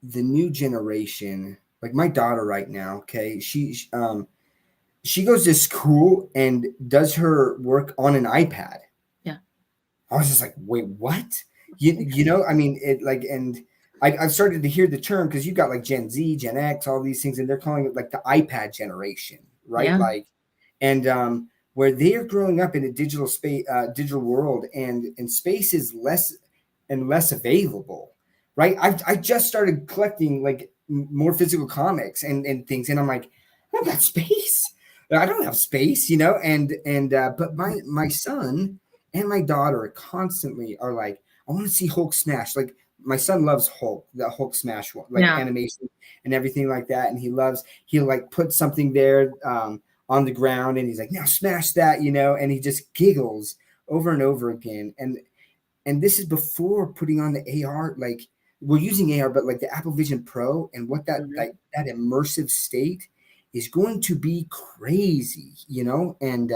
the new generation, like my daughter right now. Okay, she goes to school and does her work on an iPad. yeah. I was just like, wait, what? I mean, it like, and I've started to hear the term because you got like Gen Z, Gen X, all these things, and they're calling it like the iPad generation, right? Yeah. Like, and where they're growing up in a digital space, digital world, and space is less and less available, right? I just started collecting like more physical comics and things, and I'm like, I don't got space. I don't have space, and but my son and my daughter constantly are like, I want to see Hulk smash. Like my son loves Hulk, the Hulk smash one, like Yeah. animation and everything like that. And he'll like put something there on the ground and he's like, now smash that, and he just giggles over and over again. And this is before putting on the AR, like we're using AR, but like the Apple Vision Pro and what that Mhm. like that immersive state is going to be crazy, and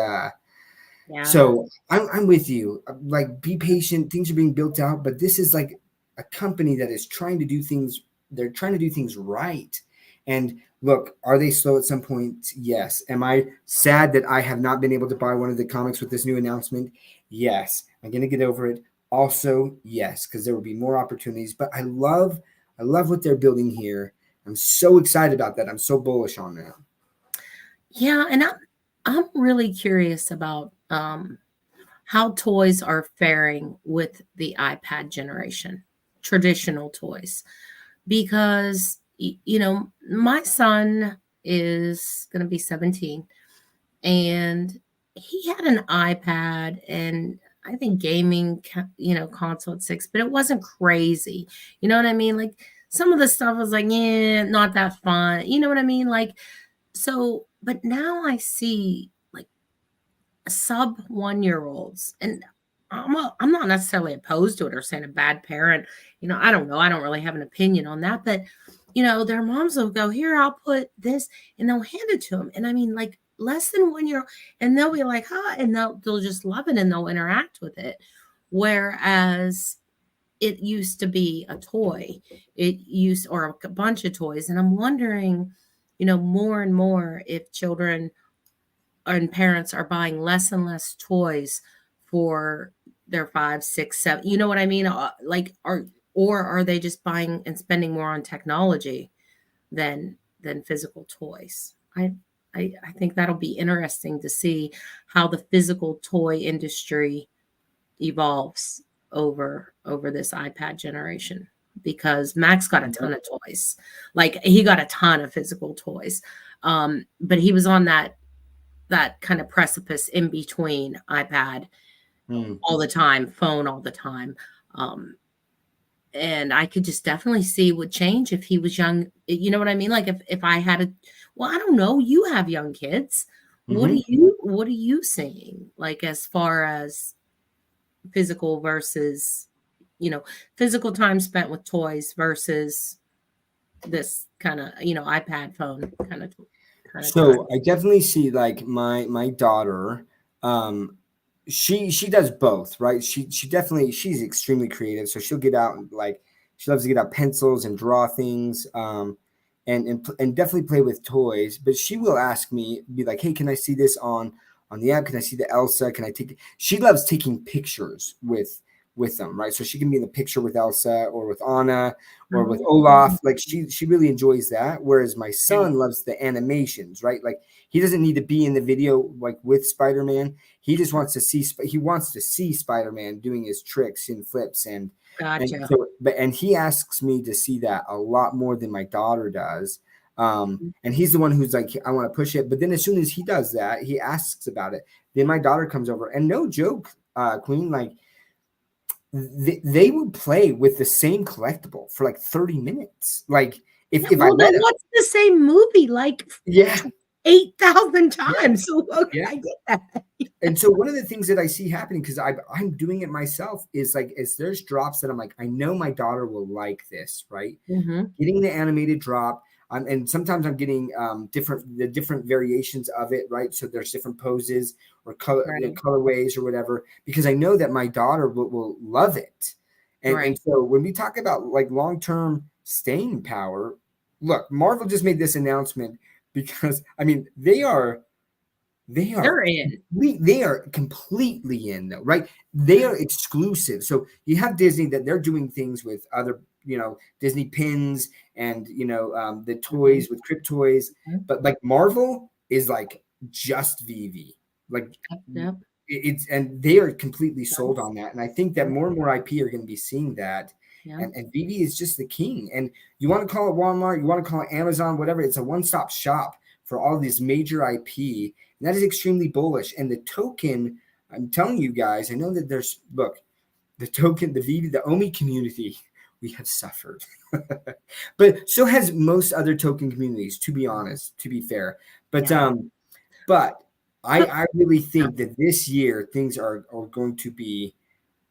Yeah. so I'm with you. Like, be patient. Things are being built out, but this is like a company that is trying to do things. They're trying to do things right. And look, are they slow at some point? Yes. Am I sad that I have not been able to buy one of the comics with this new announcement? Yes. I'm gonna get over it. Also, yes, because there will be more opportunities. But I love what they're building here. I'm so excited about that. I'm so bullish on that. Yeah, and I'm really curious about how toys are faring with the iPad generation, traditional toys, because my son is going to be 17, and he had an iPad and I think gaming, console at 6, but it wasn't crazy. You know what I mean? Like some of the stuff was like, yeah, not that fun. You know what I mean? Like so, but now I see like sub 1 year olds, and I'm not necessarily opposed to it or saying a bad parent. I don't know. I don't really have an opinion on that, but their moms will go, here, I'll put this, and they'll hand it to them. And I mean, like less than 1 year, and they'll be like, huh, and they'll just love it and they'll interact with it. Whereas it used to be a toy, or a bunch of toys. And I'm wondering, more and more if children and parents are buying less and less toys for their 5, 6, 7. You know what I mean? Like, or are they just buying and spending more on technology than physical toys? I think that'll be interesting to see how the physical toy industry evolves over this iPad generation, because Max got a ton of toys. Like he got a ton of physical toys. But he was on that kind of precipice in between iPad Hmm. all the time, phone all the time. Um, and I could just definitely see would change if he was young. You know what I mean? Like if I had a, well, I don't know. You have young kids. Hmm. What are you seeing? Like as far as physical versus, you know, physical time spent with toys versus this kind of, iPad phone kind of So time. I definitely see like my daughter. Um, she does both, right? She definitely she's extremely creative. So she'll get out and like she loves to get out pencils and draw things. And definitely play with toys. But she will ask me, be like, "Hey, can I see this on the app? Can I see the Elsa? Can I take it?" She loves taking pictures with them, right? So she can be in the picture with Elsa or with Anna or with Oh, Olaf. Like she really enjoys that. Whereas my okay. son loves the animations, right? Like he doesn't need to be in the video like with Spider-Man. He just wants to see Spider-Man doing his tricks and flips and Gotcha. so and he asks me to see that a lot more than my daughter does. And he's the one who's like, I want to push it. But then as soon as he does that, he asks about it. Then my daughter comes over, and no joke, Queen, like they would play with the same collectible for like 30 minutes. Like if I Well, then let him, what's the same movie like yeah, 8,000 yeah, times? So okay, yeah. I get that. And so one of the things that I see happening, because I'm doing it myself, is like as there's drops that I'm like, I know my daughter will like this, right? Hmm. Getting the animated drop. And sometimes I'm getting different variations of it, right? So there's different poses or Right, colorways or whatever, because I know that my daughter will love it. And right. so when we talk about like long-term staying power, look, Marvel just made this announcement because I mean they are They're in. they are completely in though, right? They are exclusive. So you have Disney that they're doing things with other, Disney pins and the Mhm, toys with Crypt toys, mhm. but like Marvel is like just VV, like Yep, yep, it's and they are completely yep, sold on that. And I think that yep, more and more IP are going to be seeing that. yep. And VV is just the king. And you want to call it Walmart, you want to call it Amazon, whatever. It's a one-stop shop for all these major IP, and that is extremely bullish. And the token, I'm telling you guys, I know that there's look, the token, the VeVe, the OMI community, we have suffered. But so has most other token communities, to be honest, to be fair. But Yeah. but So I really think that this year things are going to be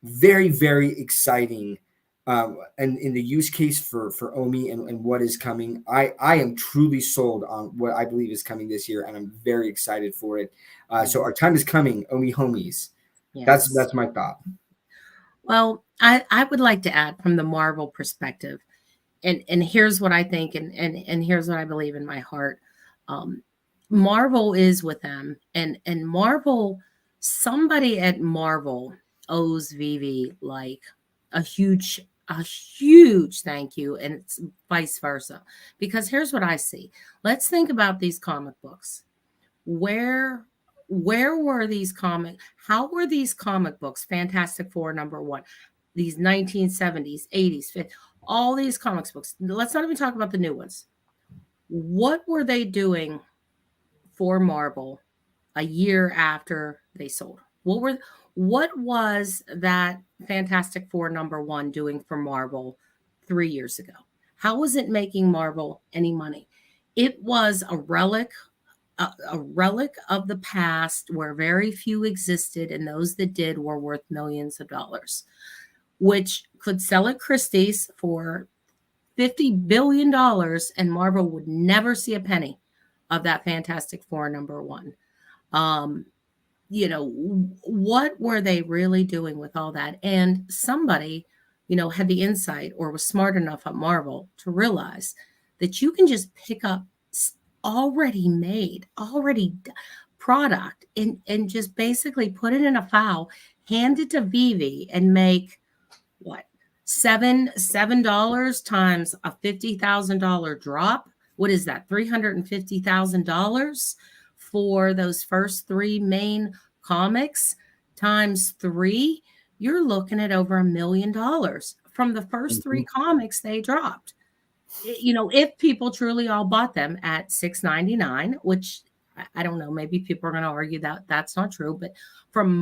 very, very exciting. And in the use case for OMI and what is coming, I am truly sold on what I believe is coming this year, and I'm very excited for it. So yes, our time is coming, OMI homies. yes. That's my thought. Well, I would like to add from the Marvel perspective, and here's what I think, and here's what I believe in my heart. Um, Marvel is with them, and Marvel, somebody at Marvel owes Vivi like a huge a huge thank you, and it's vice versa. Because here's what I see. Let's think about these comic books. Where where were these comic how were these comic books, Fantastic Four number 1, these 1970s, 80s, 50s, all these comics books. Let's not even talk about the new ones. What were they doing for Marvel a year after they sold? What was that Fantastic Four number 1 doing for Marvel 3 years ago? How was it making Marvel any money? It was a relic of the past where very few existed, and those that did were worth millions of dollars, which could sell at Christie's for $50 billion, and Marvel would never see a penny of that Fantastic Four number 1. Um, what were they really doing with all that? And somebody, had the insight or was smart enough at Marvel to realize that you can just pick up already made, product and just basically put it in a file, hand it to Vivi, and make what, $7 times a $50,000 drop. What is that? $350,000 for those first 3 main comics times 3. You're looking at over $1 million from the first 3 Mhm. comics they dropped. If people truly all bought them at $6.99, which I don't know, maybe people are going to argue that that's not true, but from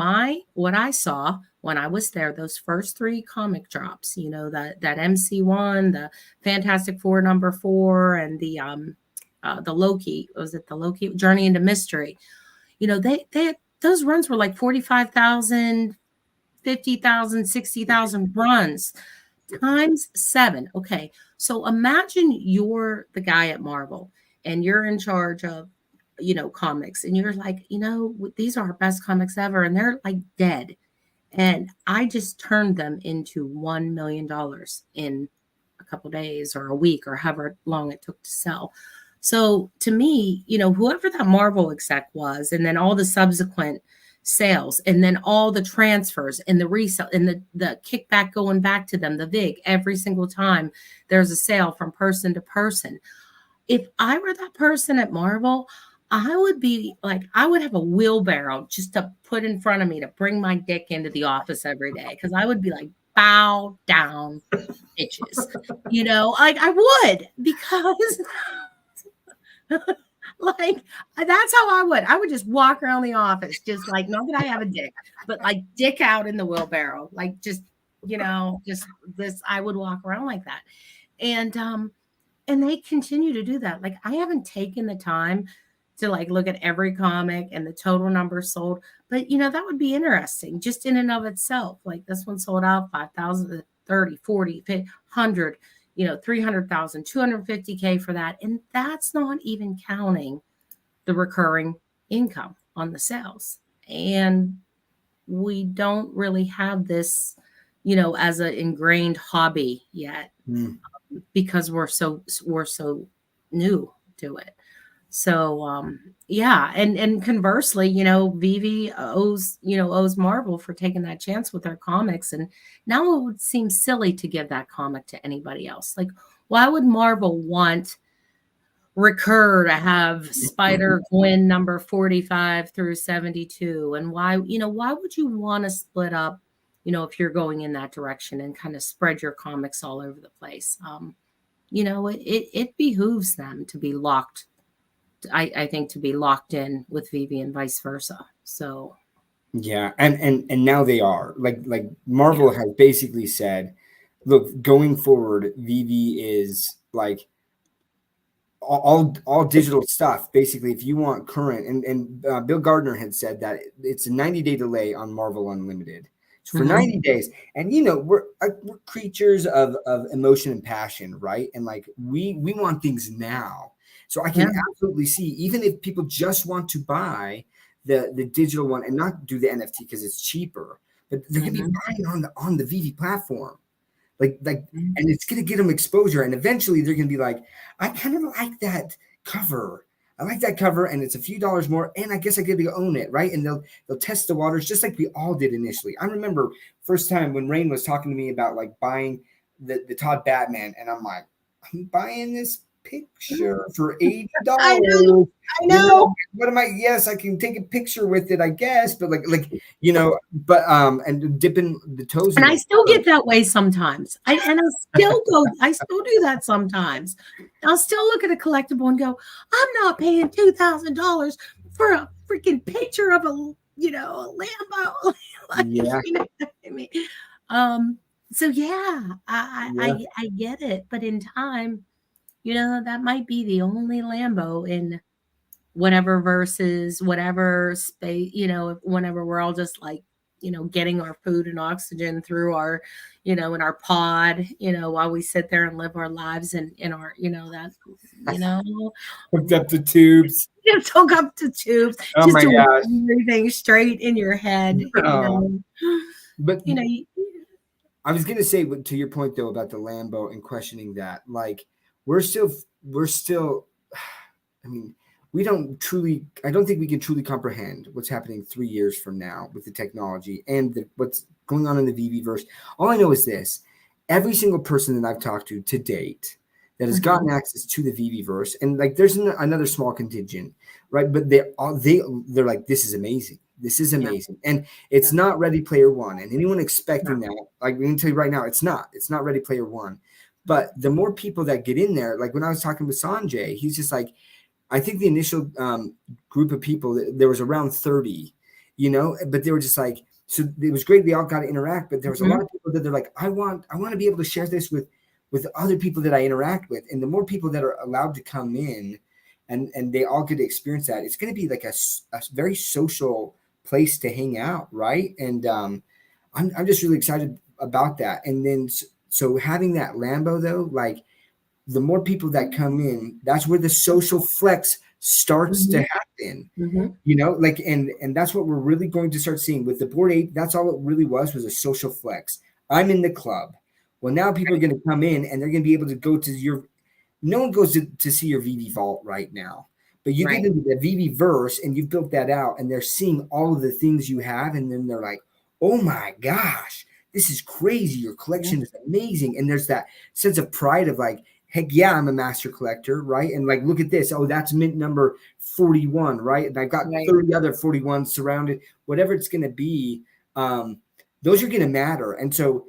what I saw when I was there, those first three comic drops, that MC1, the Fantastic Four #4, and the Loki, was it the Loki Journey into Mystery? They those runs were like 45,000, 50,000, 60,000 runs times 7. Okay. So imagine you're the guy at Marvel and you're in charge of, comics, and you're like, these are our best comics ever. And they're like dead. And I just turned them into $1 million in a couple days or a week or however long it took to sell. So to me, whoever that Marvel exec was, and then all the subsequent sales, and then all the transfers and the resale and the kickback going back to them, the VIG, every single time there's a sale from person to person. If I were that person at Marvel, I would be like, I would have a wheelbarrow just to put in front of me to bring my dick into the office every day. Cause I would be like, bow down, bitches. Like I would, because like that's how I would just walk around the office, just like, not that I have a dick, but like dick out in the wheelbarrow, like just this, I would walk around like that. And they continue to do that. Like I haven't taken the time to like look at every comic and the total number sold, but that would be interesting just in and of itself. Like this one sold out 5,000, 30, 40, 100, 300,000, 250K for that. And that's not even counting the recurring income on the sales. And we don't really have this, as an ingrained hobby yet, because we're so new to it. So yeah, and conversely, VeVe owes Marvel for taking that chance with their comics, and now it would seem silly to give that comic to anybody else. Like, why would Marvel want Recur to have Spider-Gwen number 45 through 72, and why would you want to split up, if you're going in that direction and kind of spread your comics all over the place? It behooves them to be locked. I think to be locked in with VeVe and vice versa. So yeah, and now they are like Marvel has basically said, look, going forward, VeVe is like all digital stuff. Basically, if you want current, and Bill Gardner had said that it's a 90-day delay on Marvel Unlimited. So for 90 days, and we're creatures of emotion and passion, right? And like we want things now. So I can absolutely see, even if people just want to buy the digital one and not do the NFT because it's cheaper, but they're gonna be buying on the VeVe platform. Like, and it's gonna get them exposure, and eventually they're gonna be like, I kind of like that cover. I like that cover, and it's a few dollars more, and I guess I get to own it, right? And they'll test the waters just like we all did initially. I remember first time when Rain was talking to me about like buying the Todd Batman, and I'm like, I'm buying this picture for $80. I know. What am I? Yes, I can take a picture with it, I guess, but but and dipping the toes. And I still get that way sometimes. I still do that sometimes. I'll still look at a collectible and go, I'm not paying $2,000 for a freaking picture of a Lambo. Yeah. I mean? So yeah, I get it, but in time, that might be the only Lambo in whatever versus whatever space, whenever we're all just like, getting our food and oxygen through our, in our pod, while we sit there and live our lives in our, hooked up to tubes. Just hook up to tubes. Oh just my to gosh. everything straight in your head. But I was gonna say, to your point though about the Lambo and questioning that, like we're still I mean, I don't think we can truly comprehend what's happening 3 years from now with the technology and what's going on in the VeVe-verse. All I know is this: every single person that I've talked to date that has gotten access to the VeVe-verse, and like there's another small contingent, right? But they're like, this is amazing. This is amazing. Yeah. And it's not Ready Player One. And anyone expecting that, like we can tell you right now, it's not Ready Player One. But the more people that get in there, like when I was talking with Sanjay, he's just like, I think the initial group of people, there was around 30, but they were just like, so it was great. They all got to interact, but there was a lot of people that they're like, I want to be able to share this with other people that I interact with. And the more people that are allowed to come in and they all get to experience that, it's going to be like a very social place to hang out. Right. And I'm just really excited about that. And then, so having that Lambo though, like the more people that come in, that's where the social flex starts to happen. Like, and that's what we're really going to start seeing with the Bored Ape. That's all it really was a social flex. I'm in the club. Well, now people are going to come in and they're going to be able to go to your, no one goes to see your VeVe vault right now, but you get into the VeVe verse and you've built that out and they're seeing all of the things you have. And then they're like, oh my gosh, this is crazy. Your collection is amazing. And there's that sense of pride of like, heck yeah, I'm a master collector, right? And like, look at this. Oh, that's mint number 41, right? And I've got 30 other 41s surrounded, whatever it's going to be. Those are going to matter. And so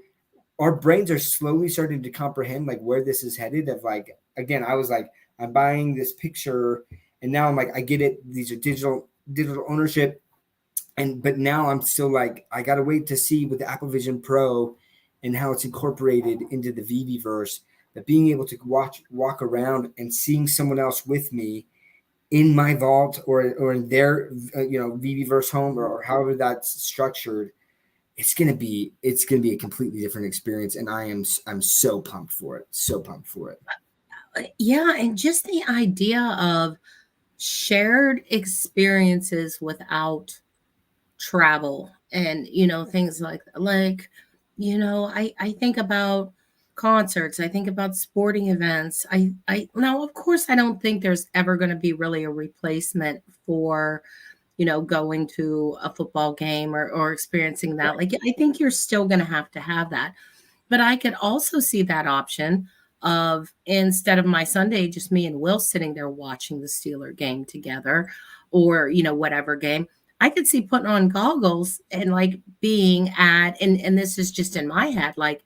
our brains are slowly starting to comprehend like where this is headed of like, again, I was like, I'm buying this picture and now I'm like, I get it. These are digital ownership. But now I'm still like, I got to wait to see with the Apple Vision Pro and how it's incorporated into the VeVe verse, that being able to walk around and seeing someone else with me in my vault or in their, VeVe verse home or however that's structured, it's gonna be a completely different experience, and I'm so pumped for it. So pumped for it. Yeah, and just the idea of shared experiences without travel and things like I think about concerts, I think about sporting events. I now of course I don't think there's ever going to be really a replacement for going to a football game or experiencing that. Like, I think you're still going to have that. But I could also see that option of, instead of my Sunday, just me and Will sitting there watching the Steeler game together or, whatever game, I could see putting on goggles and like being at, and this is just in my head, like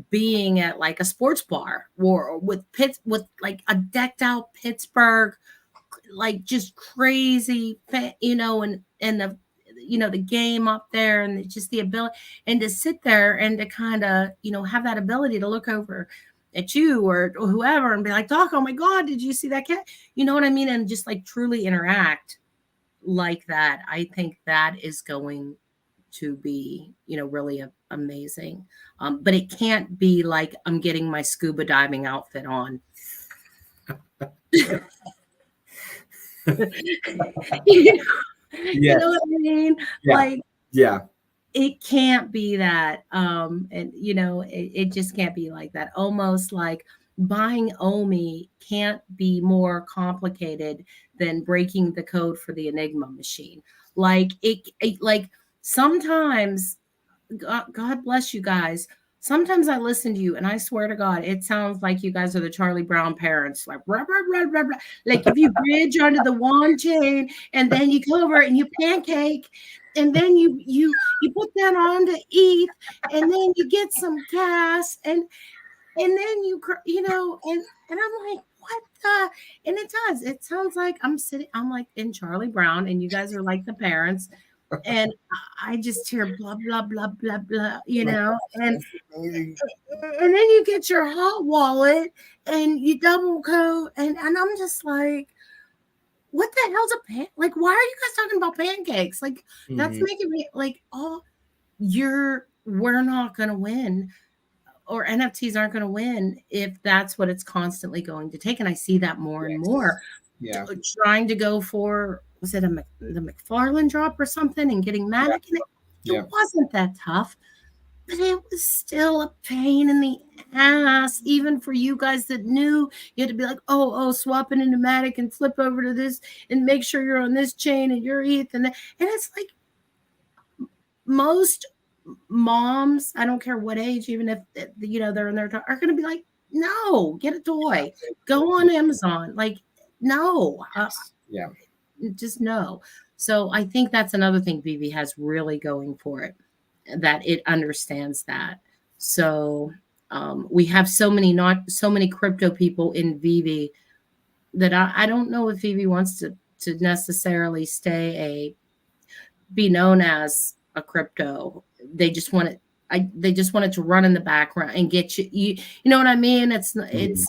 being at like a sports bar or with like a decked out Pittsburgh, like just crazy, and the the game up there and just the ability and to sit there and to kind of have that ability to look over at you or whoever and be like, Doc, oh my God, did you see that cat? You know what I mean? And just like truly interact like that. I think that is going to be really amazing. But it can't be like I'm getting my scuba diving outfit on. You know what I mean? Yeah. Like, yeah, it can't be that. And it just can't be like that. Almost like buying Omi can't be more complicated than breaking the code for the Enigma machine. Like it like sometimes, God bless you guys. Sometimes I listen to you and I swear to God, it sounds like you guys are the Charlie Brown parents. Like, rah, rah, rah, rah, rah. Like if you bridge under the wand chain and then you go over and you pancake and then you put that on to eat and then you get some gas and then and I'm like, what the? And it sounds like I'm like in Charlie Brown and you guys are like the parents. And I just hear blah, blah, blah, blah, blah, and then you get your hot wallet and you double coat. And I'm just like, what the hell's a like, why are you guys talking about pancakes? Like, that's making me like, we're not going to win, or NFTs aren't going to win if that's what it's constantly going to take. And I see that more and more. Yeah. Trying to go for, was it the McFarlane drop or something and getting Matic in it? It wasn't that tough, but it was still a pain in the ass, even for you guys that knew you had to be like, swap it into Matic and flip over to this and make sure you're on this chain and you're ETH. And it's like most moms, I don't care what age, even if they're in their are going to be like, no, get a toy, go on Amazon. Like, no, just no. So I think that's another thing VeVe has really going for it, that it understands that. So we have so many crypto people in VeVe that I don't know if VeVe wants to necessarily be known as a crypto. They just want it. They just want it to run in the background and get you know what I mean? Mhm.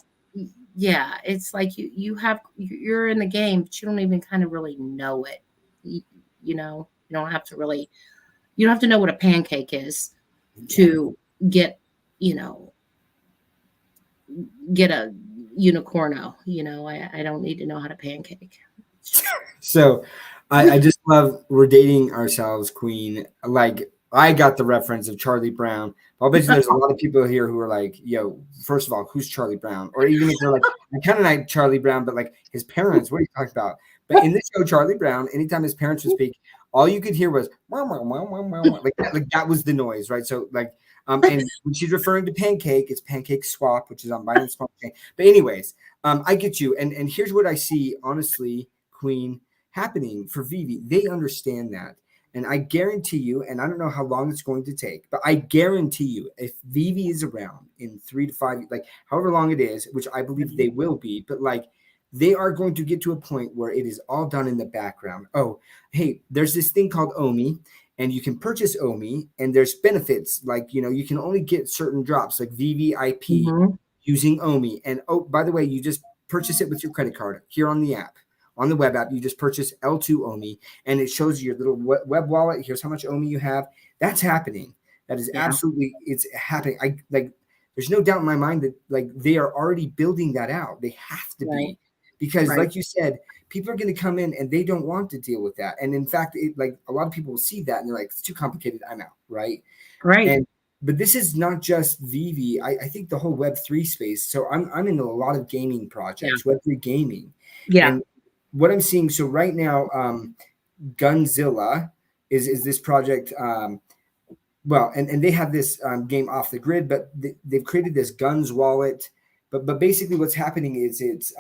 Yeah, it's like you're in the game, but you don't even kind of really know it. You, you know, you don't have to know what a pancake is Yeah. to get, you know, get a unicorno. I don't need to know how to pancake. So I just love we're dating ourselves, Queen. Like I got the reference of Charlie Brown. I'll bet you there's a lot of people here who are like, yo, first of all, who's Charlie Brown? Or even if they're like, I kind of like Charlie Brown, but like his parents, what are you talking about? But in the show, Charlie Brown, anytime his parents would speak, all you could hear was "Wah, wah, wah, wah, wah, wah," like that was the noise, right? So like and when she's referring to pancake, it's pancake swap, which is on Binance Smart Chain. But anyways, I get you. And here's what I see, honestly, Queen, happening for VeVe. They understand that. And I guarantee you, and I don't know how long it's going to take, but I guarantee you, if VeVe is around in 3 to 5, like however long it is, which I believe they will be, but like they are going to get to a point where it is all done in the background. Oh, hey, there's this thing called OMI, and you can purchase OMI, and there's benefits like, you can only get certain drops like VVIP Mhm. using OMI. And oh, by the way, you just purchase it with your credit card here on the app. On the web app, you just purchase L2 OMI, and it shows you your little web wallet. Here's how much OMI you have. That's happening. That is Yeah. absolutely, it's happening. I like. There's no doubt in my mind that like they are already building that out. They have to Right. be, because Right. like you said, people are going to come in and they don't want to deal with that. And in fact, like a lot of people will see that and they're like, it's too complicated. I'm out. Right. Right. And but this is not just VeVe. I think the whole Web3 space. So I'm into a lot of gaming Yeah. projects, Web3 gaming, Yeah. and what I'm seeing. So right now, Gunzilla is this project. Well, and they have this game off the grid, but they've created this Guns wallet. But basically, what's happening is it's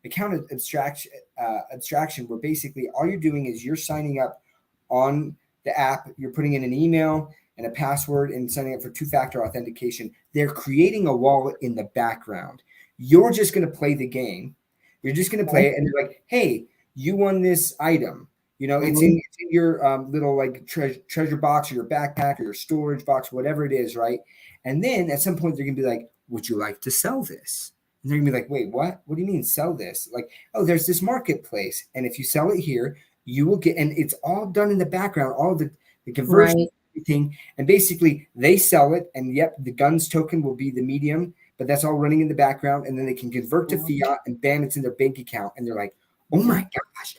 account abstraction, where basically all you're doing is you're signing up on the app, you're putting in an email and a password and signing up for two-factor authentication. They're creating a wallet in the background. You're just going to play the game. You're just going to play Okay. it, and they're like, "Hey, you won this item. It's Mhm. in your little like treasure box or your backpack or your storage box, whatever it is, right?" And then at some point they're gonna be like, "Would you like to sell this?" And they're gonna be like, "Wait, what? What do you mean sell this?" Like, "Oh, there's this marketplace, and if you sell it here, you will get." And it's all done in the background, all the conversion, Right. everything, and basically they sell it, and yep, the guns token will be the medium, but that's all running in the background, and then they can convert to Yeah. fiat, and bam, it's in their bank account, and they're like, "Oh Mhm. my gosh,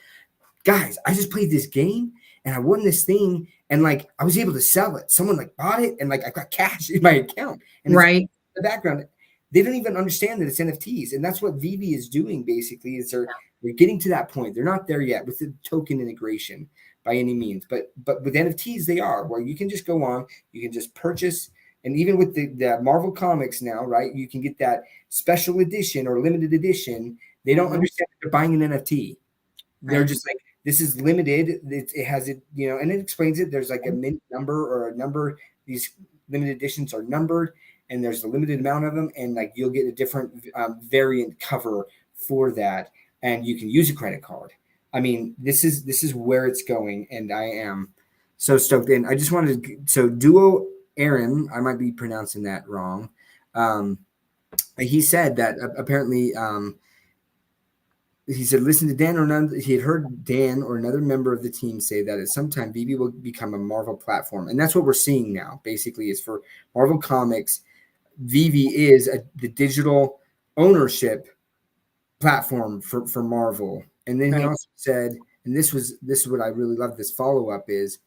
guys, I just played this game and I won this thing, and like I was able to sell it. Someone like bought it, and like I got cash in my account, and it's in Right. the background." They don't even understand that it's NFTs, and that's what VeVe is doing. Basically, is they're getting to that point. They're not there yet with the token integration by any means, but with NFTs they are, where you can just go on, you can just purchase, and even with the Marvel comics now, right? You can get that special edition or limited edition. They don't Mhm. understand that they're buying an NFT. They're Right. just like, this is limited. It has it, and it explains it. There's like a mint number or a number. These limited editions are numbered, and there's a limited amount of them, and like you'll get a different variant cover for that, and you can use a credit card. I mean, this is where it's going, and I am so stoked. And I just wanted to, so Duo Aaron, I might be pronouncing that wrong. Um, he said that apparently. He said, listen to Dan or another. He had heard Dan or another member of the team say that at some time VeVe will become a Marvel platform, and that's what we're seeing now. Basically, is for Marvel Comics, VeVe is the digital ownership platform for Marvel. And then he Right. also said, and this is what I really love. This follow up is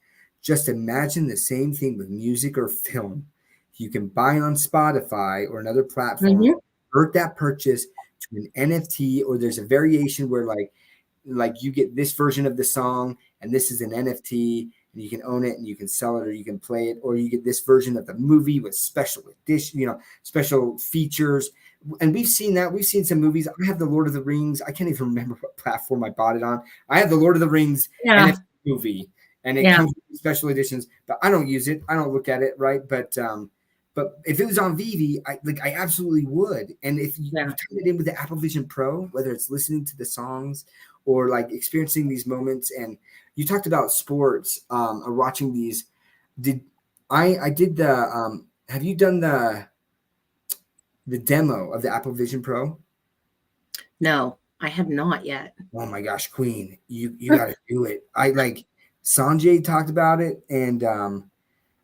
just imagine the same thing with music or film. You can buy on Spotify or another platform, Mhm. convert that purchase to an NFT, or there's a variation where like you get this version of the song and this is an NFT and you can own it and you can sell it or you can play it, or you get this version of the movie with special edition, special features. And we've seen that. We've seen some movies. I have the Lord of the Rings. I can't even remember what platform I bought it on. I have the Lord of the Rings Yeah. NFT movie, and it Yeah. comes with special editions, but I don't use it. I don't look at it, right? But But if it was on VeVe, I absolutely would. And if you Yeah. tie it in with the Apple Vision Pro, whether it's listening to the songs or like experiencing these moments, and you talked about sports or watching these. Did I did the have you done the demo of the Apple Vision Pro? No, I have not yet. Oh my gosh, Queen, you got to do it. I like Sanjay talked about it, and I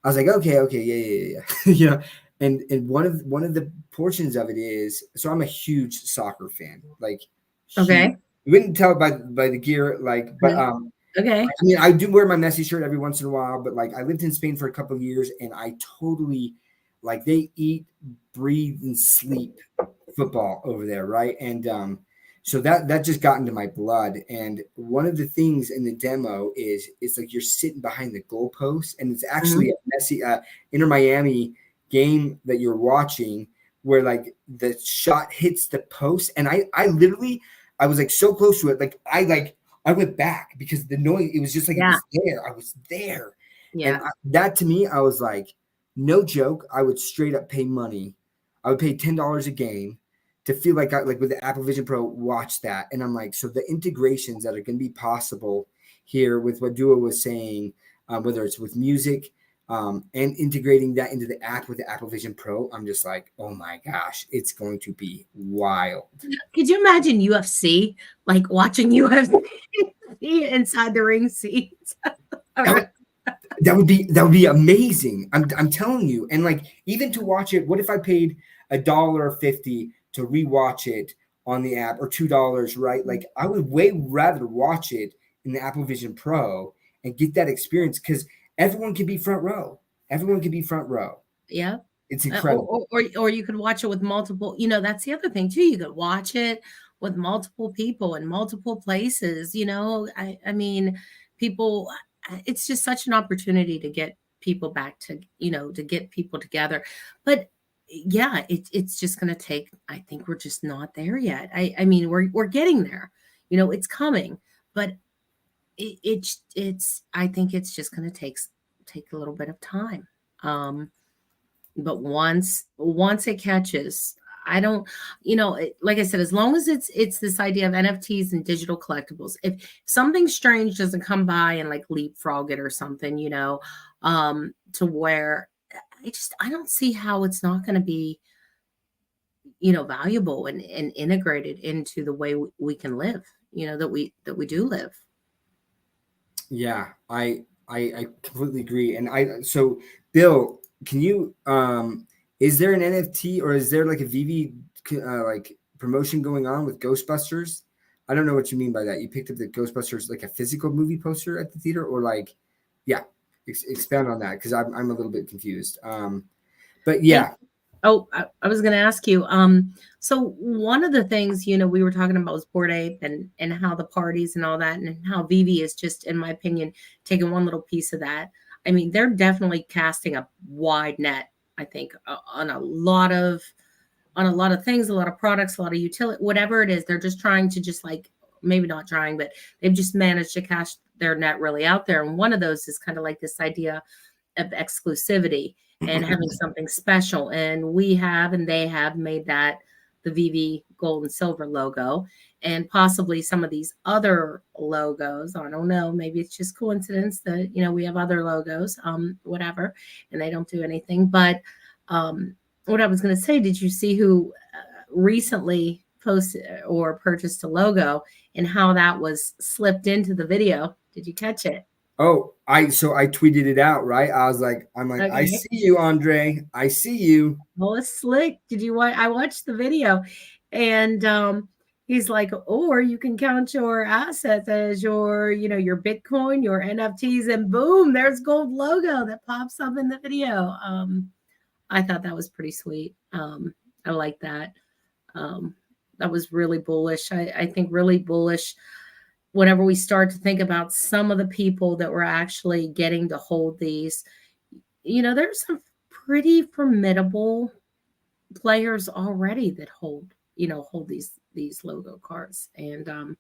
was like, okay, yeah. Yeah. And one of the portions of it is, so I'm a huge soccer fan, like huge. Okay. You wouldn't tell by the gear, like, but Mm, okay. I mean, I do wear my Messi shirt every once in a while, but like I lived in Spain for a couple of years, and I totally like they eat, breathe, and sleep football over there, right? And so that just got into my blood. And one of the things in the demo is it's like you're sitting behind the goalpost, and it's Mhm. actually a Messi Inter Miami game that you're watching, where like the shot hits the post, and I literally I was like so close to it, like I went back because the noise, it was just like it Yeah. was there. I was there. And Yeah. that to me, I was like, no joke. I would straight up pay money. I would pay $10 a game to feel like like with the Apple Vision Pro, watch that. And I'm like, so the integrations that are going to be possible here with what Dua was saying, whether it's with music and integrating that into the app with the Apple Vision Pro, I'm just like, oh my gosh, it's going to be wild. Could you imagine UFC, like watching UFC inside the ring seats? Or- That would be amazing. I'm telling you. And like even to watch it, what if I paid $1.50 to rewatch it on the app or $2, right? Like I would way rather watch it in the Apple Vision Pro and get that experience because everyone can be front row. Everyone can be front row. yeah. It's incredible. Or you could watch it with multiple, that's the other thing too. You could watch it with multiple people in multiple places, I mean, people, it's just such an opportunity to get people back to, to get people together. But yeah, it's just going to take, I think we're just not there yet. I mean, we're getting there, it's coming, but I think it's just going to take a little bit of time. But once it catches, I don't, like I said, as long as it's this idea of NFTs and digital collectibles, if something strange doesn't come by and like leapfrog it or something, to where I don't see how it's not going to be, valuable and integrated into the way we can live, that we do live. Yeah, I completely agree. And so Bill, can you is there an NFT or is there like a VV like promotion going on with Ghostbusters? I don't know what you mean by that. You picked up the Ghostbusters like a physical movie poster at the theater or like yeah, expand on that because I'm a little bit confused. But Hey, yeah. oh, I was going to ask you. So one of the things, we were talking about was Bored Ape and how the parties and all that, and how VeVe is just, in my opinion, taking one little piece of that. I mean, they're definitely casting a wide net, I think, on a lot of things, a lot of products, a lot of utility, whatever it is. They're just trying to just like, maybe not trying, but they've just managed to cast their net really out there. And one of those is kind of like this idea of exclusivity and having something special. And we have, and they have made that the VeVe gold and silver logo, and possibly some of these other logos. I don't know. Maybe it's just coincidence that, we have other logos, whatever, and they don't do anything. But what I was going to say, did you see who recently posted or purchased a logo and how that was slipped into the video? Did you catch it? Oh, I tweeted it out, right? I'm like, I Okay. see you, Andre. I see you. Oh, it's slick. Did you watch? I watched the video, and he's like, or you can count your assets as your Bitcoin, your NFTs, and boom, there's gold logo that pops up in the video. I thought that was pretty sweet. I like that. Um, that was really bullish. I think really bullish whenever we start to think about some of the people that were actually getting to hold these. There's some pretty formidable players already that hold these logo cards, and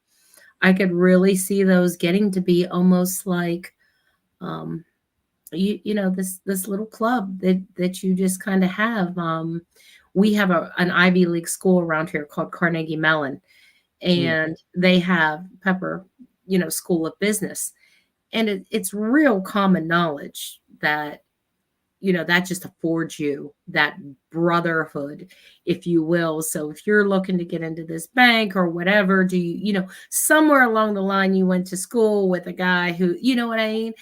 I could really see those getting to be almost like, um you know, this little club that you just kind of have. We have an Ivy League school around here called Carnegie Mellon, Mm, and they have Pepper, you know, School of Business, and it's real common knowledge that, you know, that just affords you that brotherhood, if you will. So if you're looking to get into this bank or whatever, do you, you know, somewhere along the line you went to school with a guy who, you know what I mean?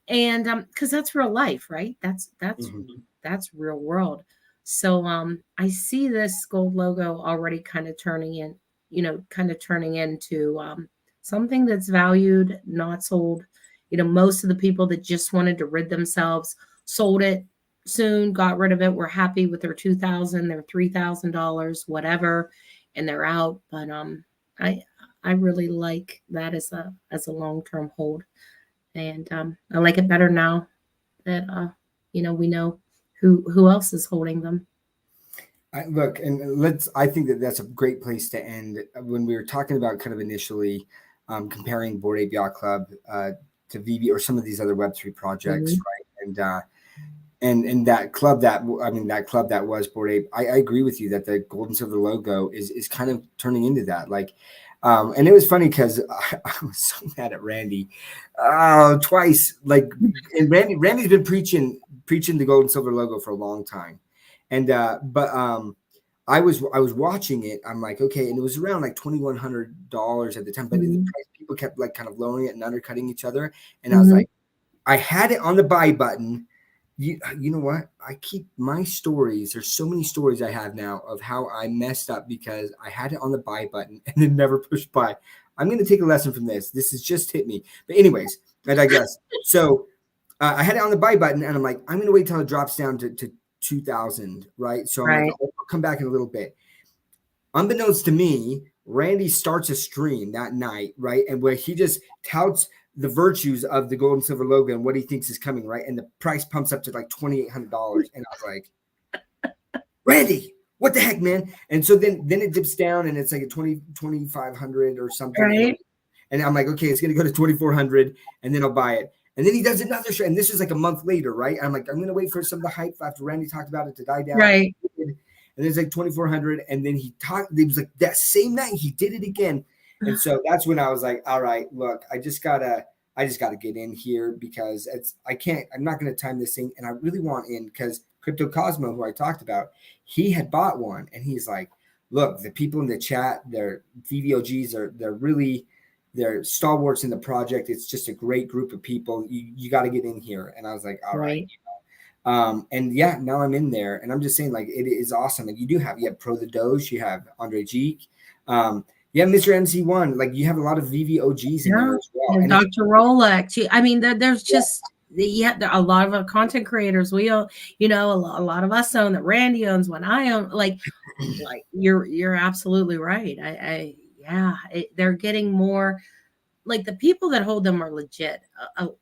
And because that's real life, right? mhm. That's real world. So I see this gold logo already kind of turning in, you know, kind of turning into something that's valued, not sold. You know, most of the people that just wanted to rid themselves sold it soon, got rid of it, were happy with their 2000, their $3,000, whatever, and they're out. But I I really like that as a long-term hold. And I like it better now that you know, we know who else is holding them. Look, and let's. I think that that's a great place to end. When we were talking about kind of initially comparing Board Ape Yacht Club to VeVe or some of these other Web3 projects, Mhm. right? And that club that I mean that club that was Board Ape. I agree with you that the gold and silver logo is kind of turning into that. Like, and it was funny because I was so mad at Randy twice. Like, and Randy's been preaching the gold and silver logo for a long time, and but I was watching it. I'm like, okay, and it was around like $2,100 at the time, but the Mhm. price people kept like kind of lowering it and undercutting each other, and I was Mhm. like, I had it on the buy button. You know what? I keep my stories. There's so many stories I have now of how I messed up because I had it on the buy button and then never pushed buy. I'm going to take a lesson from this. This has just hit me. But anyways, I digress. So I had it on the buy button and I'm like, I'm going to wait till it drops down to 2000, right? So I'm like, Right. I'll come back in a little bit. Unbeknownst to me, Randy starts a stream that night, right? And where he just touts the virtues of the gold and silver logo and what he thinks is coming, right? And the price pumps up to like $2,800. And I was like, Randy, what the heck, man? And so then it dips down and it's like a 2,500 or something. Right. And I'm like, okay, it's gonna go to 2,400 and then I'll buy it. And then he does another show, and this is like a month later, right? I'm like, I'm gonna wait for some of the hype after Randy talked about it to die down. Right. And it's like 2,400. And then he talked, it was like that same night he did it again. And so that's when I was like, all right, look, I just gotta get in here because I'm not gonna time this thing. And I really want in because Crypto Cosmo, who I talked about, he had bought one and he's like, look, the people in the chat, they're VVOGs, they're stalwarts in the project. It's just a great group of people. You got to get in here. And I was like, all right. Right. And yeah, now I'm in there, and I'm just saying, like, it is awesome. And you have Pro the Doge, you have Andre Geek, you have Mr. MC1. Like, you have a lot of VVOGs in Yeah. there as well. And And it's Dr. Rolex. I mean, there's yeah, just yeah, a lot of content creators. We own, you know, a lot of us own that Randy owns, one I own. Like you're absolutely right. I yeah, they're getting more, like the people that hold them are legit.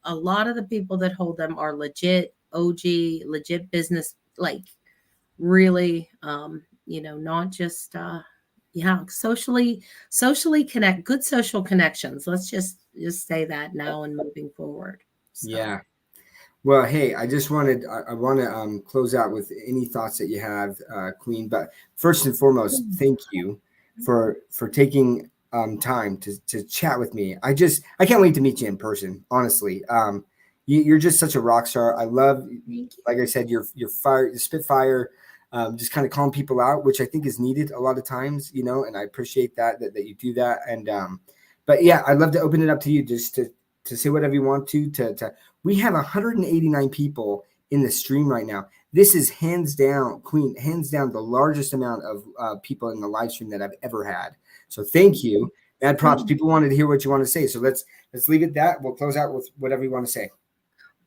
A lot of the people that hold them are legit OG, legit business, like really, you know, not just yeah, socially connect, good social connections. Let's just say that now and moving forward. So yeah. Well, hey, I want to close out with any thoughts that you have, Queen. But first and foremost, thank you for taking time to chat with me. I can't wait to meet you in person. Honestly, you're just such a rock star. I love, thank like I said, your fire, your spitfire, just kind of calling people out, which I think is needed a lot of times, and I appreciate that you do that. And but yeah, I'd love to open it up to you just to say whatever you want to we have 189 people in the stream right now. This is hands down, Queen, hands down the largest amount of people in the live stream that I've ever had. So thank you. Mad props. you. People wanted to hear what you want to say. So let's leave it that. We'll close out with whatever you want to say.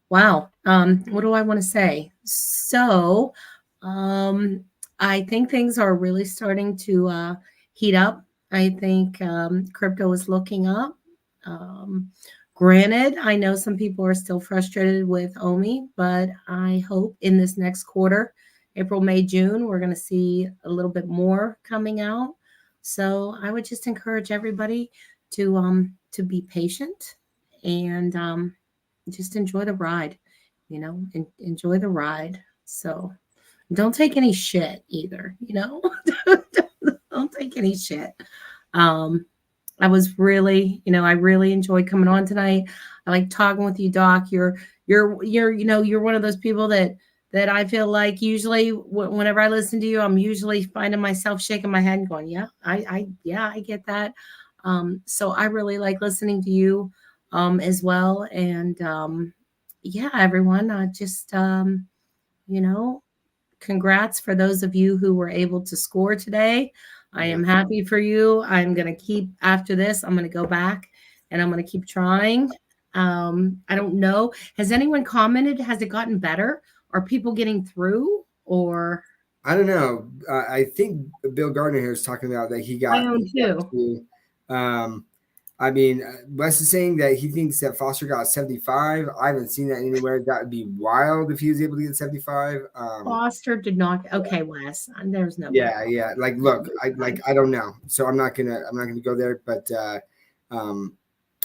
Wow. What do I want to say? So, um, I think things are really starting to heat up. I think crypto is looking up. Um, Granted, I know some people are still frustrated with OMI, but I hope in this next quarter, April, May, June, we're going to see a little bit more coming out. So I would just encourage everybody to be patient and just enjoy the ride. you know, enjoy the ride. So don't take any shit either, you know. Don't take any shit. Um, I was really, you know, I really enjoyed coming on tonight. I like talking with you, Doc. You know, you're one of those people that I feel like usually whenever I listen to you, I'm usually finding myself shaking my head and going, yeah, yeah, I get that. So I really like listening to you, as well. And, yeah, everyone, you know, congrats for those of you who were able to score today. I Yeah. am happy for you. I'm going to keep after this. I'm going to go back and I'm going to keep trying. I don't know. Has anyone commented? Has it gotten better? Are people getting through? Or I don't know. I think Bill Gardner here is talking about that he I got own too. to. Um, I mean, Wes is saying that he thinks that Foster got 75. I haven't seen that anywhere. That would be wild if he was able to get 75. Foster did not. Okay, Wes. There's no way. Yeah. Like, look, I don't know, so I'm not gonna go there. But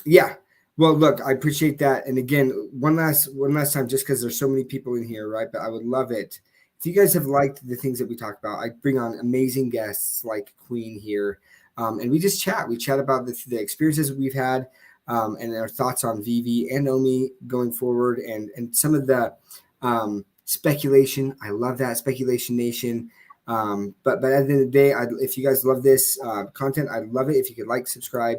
yeah. Well, look, I appreciate that. And again, one last time, just because there's so many people in here, right? But I would love it if you guys have liked the things that we talk about. I bring on amazing guests like Queen here, and we just chat. We chat about the experiences we've had, and our thoughts on VeVe and Omi going forward, and some of the speculation. I love that speculation nation. But at the end of the day, if you guys love this content, I'd love it if you could like, subscribe.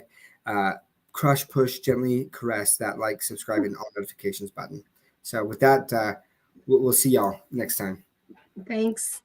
Crush, push, gently caress that like, subscribe, and all notifications button. So with that, we'll see y'all next time. Thanks.